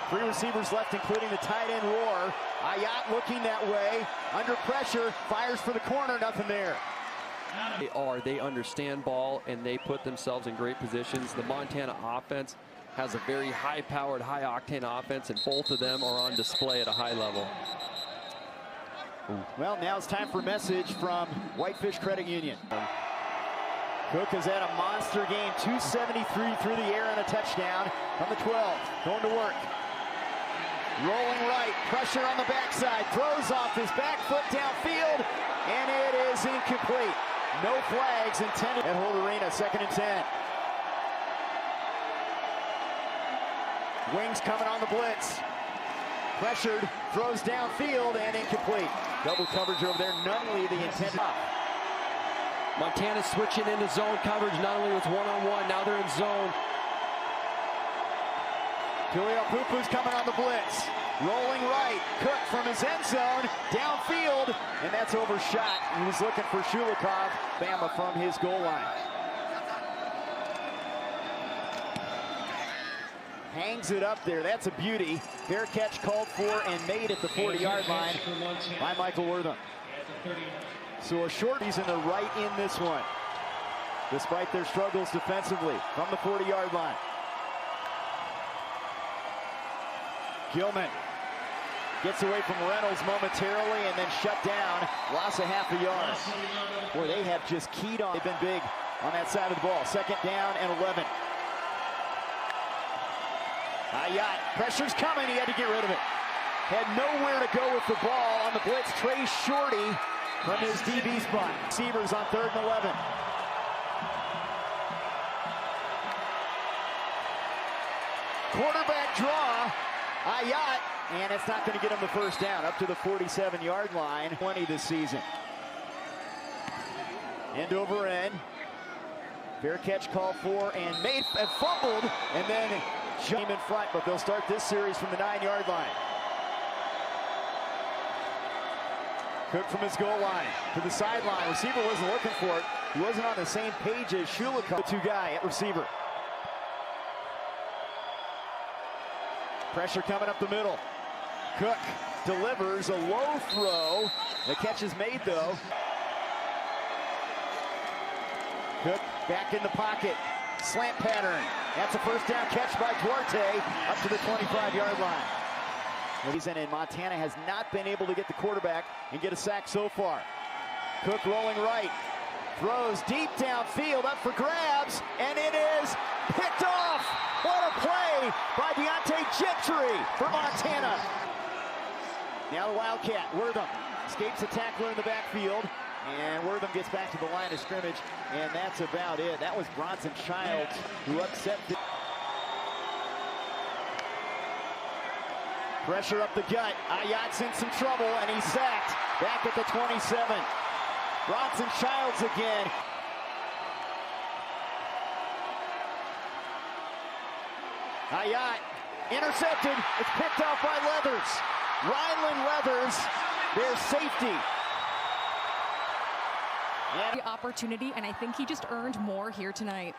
3 receivers left, including the tight end Roar. Ayat looking that way. Under pressure. Fires for the corner. Nothing there. They understand ball and they put themselves in great positions. The Montana offense has a very high-powered, high-octane offense, and both of them are on display at a high level. Well, now it's time for a message from Whitefish Credit Union. Cook has had a monster game, 273 through the air and a touchdown from the 12. Going to work. Rolling right, pressure on the backside, throws off his back foot downfield, and it is incomplete. No flags intended at Holt Arena, 2nd and 10. Wings coming on the blitz. Pressured, throws downfield and incomplete. Double coverage over there. Nunnally the intended. Montana switching into zone coverage. Nunnally was one-on-one. Now they're in zone. Julio Pupu's coming on the blitz. Rolling right. Cook from his end zone. Downfield. And that's overshot. He was looking for Shulikov. Bama from his goal line. Hangs it up there. That's a beauty. Fair catch called for and made at the 40-yard line by Michael Wortham. So a short, he's in the right in this one, despite their struggles defensively from the 40-yard line. Gilman gets away from Reynolds momentarily and then shut down. Loss of half a yard. Boy, they have just keyed on. They've been big on that side of the ball. 2nd down and 11. Ayat, pressure's coming, he had to get rid of it. Had nowhere to go with the ball on the blitz. Trey Shorty from his DB spot. Receivers on 3rd and 11. Quarterback draw, Ayat, and it's not going to get him the first down. Up to the 47-yard line, 20 this season. End over end. Fair catch called for and made, fumbled, and then Jame in front, but they'll start this series from the 9-yard line. Cook from his goal line to the sideline. Receiver wasn't looking for it. He wasn't on the same page as Shulikov. The 2 guy at receiver. Pressure coming up the middle. Cook delivers a low throw. The catch is made though. Cook back in the pocket. Slant pattern. That's a first down catch by Duarte up to the 25-yard line. And Montana has not been able to get the quarterback and get a sack so far. Cook rolling right. Throws deep downfield up for grabs. And it is picked off. What a play by Deontay Gentry for Montana. Now the Wildcat, Wortham, escapes a tackler in the backfield. And Wortham gets back to the line of scrimmage, and that's about it. That was Bronson Childs who upset the... Pressure up the gut. Ayat's in some trouble, and he's sacked back at the 27. Bronson Childs again. Ayat intercepted. It's picked off by Leathers. Ryland Leathers, their safety. The opportunity, and I think he just earned more here tonight.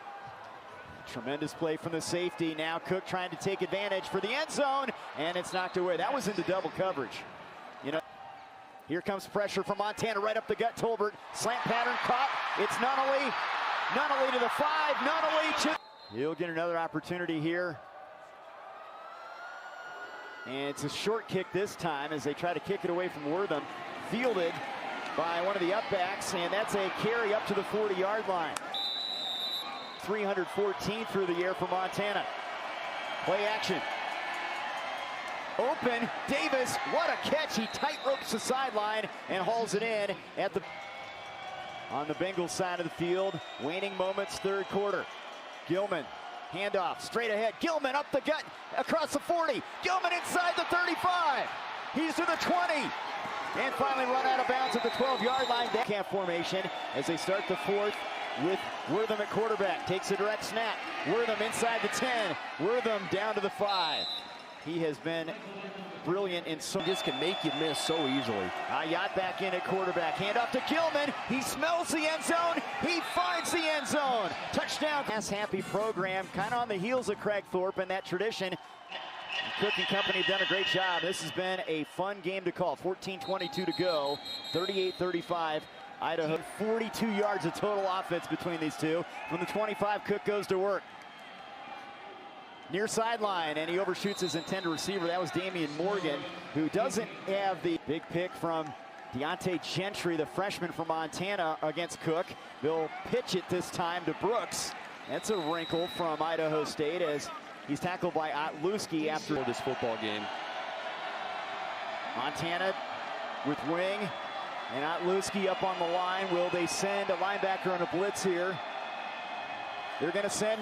Tremendous play from the safety. Now Cook trying to take advantage for the end zone, and it's knocked away. That was into double coverage. You know, here comes pressure from Montana right up the gut. Tolbert, slant pattern caught. It's Nunnally. Nunnally to the 5, Nunnally to... He'll get another opportunity here. And it's a short kick this time as they try to kick it away from Wortham. Fielded by one of the upbacks, and that's a carry up to the 40-yard line. 314 through the air for Montana. Play action. Open, Davis, what a catch. He tight ropes the sideline and hauls it in at the... On the Bengals side of the field, waning moments, third quarter. Gilman, handoff, straight ahead. Gilman up the gut, across the 40. Gilman inside the 35. He's to the 20. And finally run out of bounds at the 12-yard line. Camp formation as they start the fourth with Wortham at quarterback. Takes a direct snap. Wortham inside the 10. Wortham down to the 5. He has been brilliant in so... Just can make you miss so easily. Ayat back in at quarterback. Handoff to Gilman. He smells the end zone. He finds the end zone. Touchdown. Pass-happy program, kind of on the heels of Craig Thorpe and that tradition. Cook and company have done a great job. This has been a fun game to call. 14:22 to go. 38-35. Idaho. 42 yards of total offense between these two. From the 25, Cook goes to work. Near sideline, and he overshoots his intended receiver. That was Damian Morgan, who doesn't have the big pick from Deontay Gentry, the freshman from Montana, against Cook. They'll pitch it this time to Brooks. That's a wrinkle from Idaho State as he's tackled by Otluski after this football game. Montana with wing, and Otluski up on the line. Will they send a linebacker on a blitz here? They're going to send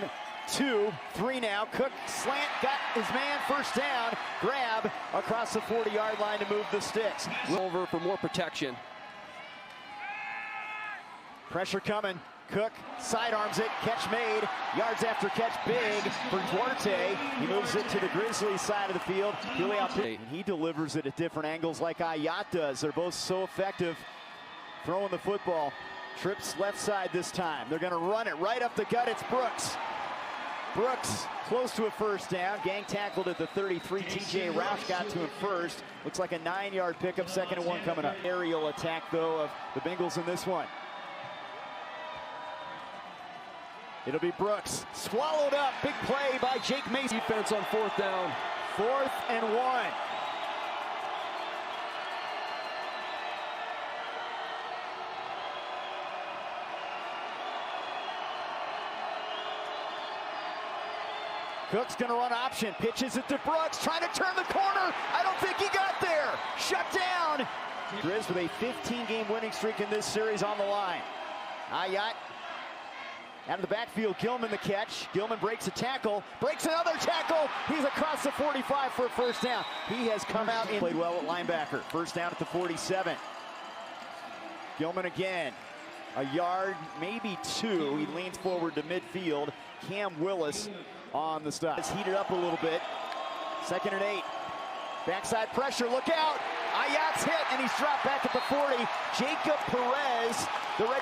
2, 3 now. Cook slant, got his man, first down. Grab across the 40-yard line to move the sticks. Over for more protection. Pressure coming. Cook sidearms it, catch made. Yards after catch big for Duarte. He moves it to the Grizzlies side of the field. And he delivers it at different angles like Ayat does. They're both so effective throwing the football. Trips left side this time. They're going to run it right up the gut. It's Brooks. Brooks close to a first down. Gang tackled at the 33. TJ Roush got to him first. Looks like a 9-yard pickup. 2nd and 1 coming up. Aerial attack, though, of the Bengals in this one. It'll be Brooks. Swallowed up. Big play by Jake Mason. Defense on 4th down. 4th and 1. Cook's going to run option. Pitches it to Brooks. Trying to turn the corner. I don't think he got there. Shut down. Grizz with a 15-game winning streak in this series on the line. Ayat out of the backfield. Gilman the catch. Gilman breaks a tackle. Breaks another tackle. He's across the 45 for a first down. He has come out and played well at linebacker. First down at the 47. Gilman again. A yard, maybe 2. He leans forward to midfield. Cam Willis on the stop. It's heated up a little bit. 2nd and 8. Backside pressure, look out. Ayat's hit, and he's dropped back at the 40. Jacob Perez, the red.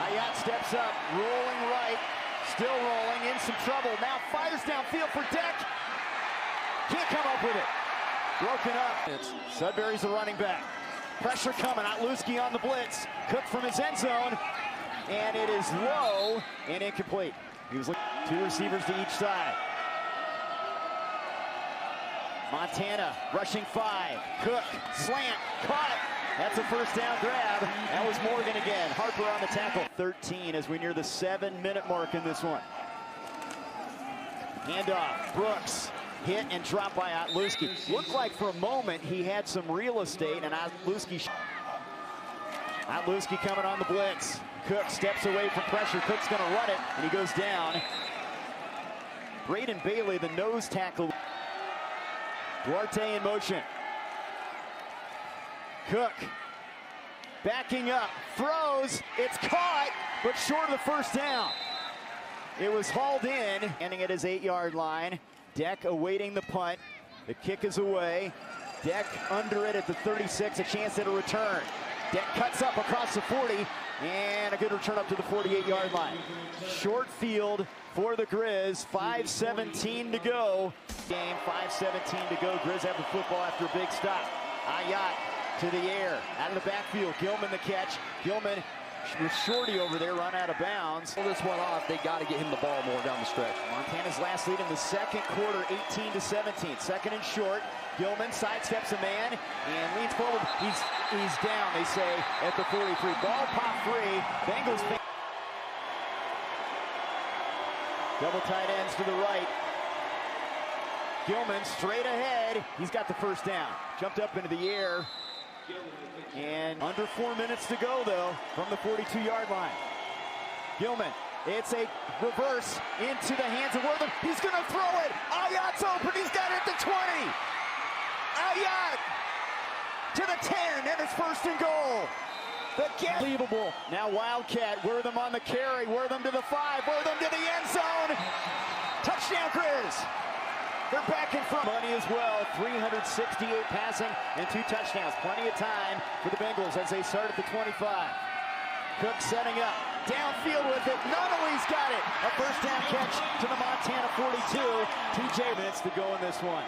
Ayat steps up, rolling right, still rolling, in some trouble. Now fires downfield for Deck. Can't come up with it. Broken up. Sudbury's the running back. Pressure coming. Otluski on the blitz. Cook from his end zone. And it is low and incomplete. He was looking 2 receivers to each side. Montana rushing 5. Cook slant caught. That's a first down grab. That was Morgan again. Harper on the tackle. 13 as we near the 7-minute mark in this one. Handoff. Brooks. Hit and dropped by Otluski. Looked like for a moment he had some real estate, and Otluski coming on the blitz. Cook steps away from pressure. Cook's going to run it, and he goes down. Braden Bailey, the nose tackle. Duarte in motion. Cook backing up, throws, it's caught, but short of the first down. It was hauled in, ending at his 8-yard line. Deck awaiting the punt. The kick is away. Deck under it at the 36, a chance at a return. Deck cuts up across the 40, and a good return up to the 48-yard line. Short field for the Grizz, 5:17 to go. Game, 5:17 to go. Grizz have the football after a big stop. Ayat to the air, out of the backfield. Gilman the catch. Gilman with Shorty over there, run out of bounds. Pull this one off. They got to get him the ball more down the stretch. Montana's last lead in the second quarter, 18-17. Second and short. Gilman sidesteps a man and leans forward. He's down, they say, at the 43. Ball pop free. Bengals. Double tight ends to the right. Gilman straight ahead. He's got the first down. Jumped up into the air. And under 4 minutes to go, though, from the 42-yard line. Gilman, it's a reverse into the hands of Wortham. He's going to throw it. Ayat's open. He's got it at the 20. Ayat to the 10, and it's first and goal. Unbelievable. Now Wildcat, Wortham on the carry. Wortham to the 5. Wortham to the end zone. Touchdown, Grizz. They're back in front. Money as well. 368 passing and 2 touchdowns. Plenty of time for the Bengals as they start at the 25. Cook setting up. Downfield with it. Nunnally's got it. A first down catch to the Montana 42. TJ minutes to go in this one.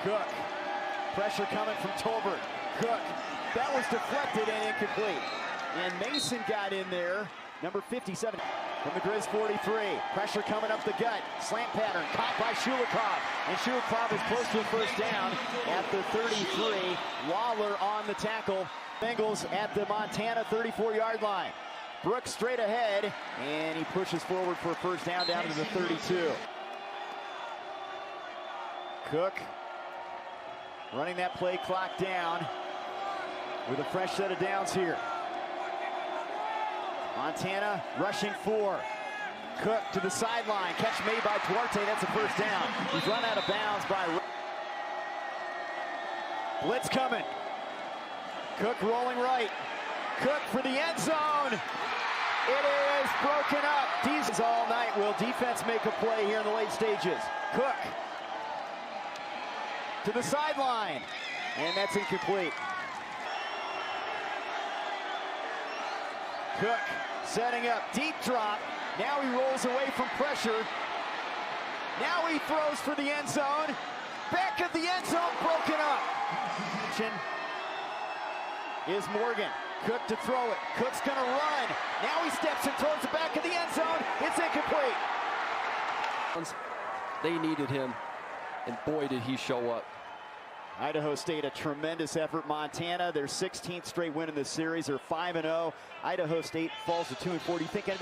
Cook. Pressure coming from Tolbert. Cook. That was deflected and incomplete. And Mason got in there. Number 57 from the Grizz 43. Pressure coming up the gut. Slant pattern caught by Shulikov. And Shulikov is close to a first down at the 33. Waller on the tackle. Bengals at the Montana 34-yard line. Brooks straight ahead. And he pushes forward for a first down to the 32. Cook running that play clock down with a fresh set of downs here. Montana rushing 4. Cook to the sideline. Catch made by Duarte. That's a first down. He's run out of bounds by... Blitz coming. Cook rolling right. Cook for the end zone. It is broken up. Defense all night. Will defense make a play here in the late stages? Cook to the sideline. And that's incomplete. Cook setting up, deep drop. Now he rolls away from pressure. Now he throws for the end zone. Back at the end zone, broken up. Is Morgan. Cook to throw it. Cook's gonna run. Now he steps and throws it back at the end zone. It's incomplete. They needed him, and boy did he show up. Idaho State, a tremendous effort. Montana, their 16th straight win in this series. They're 5-0. Idaho State falls to 2-4. Do you think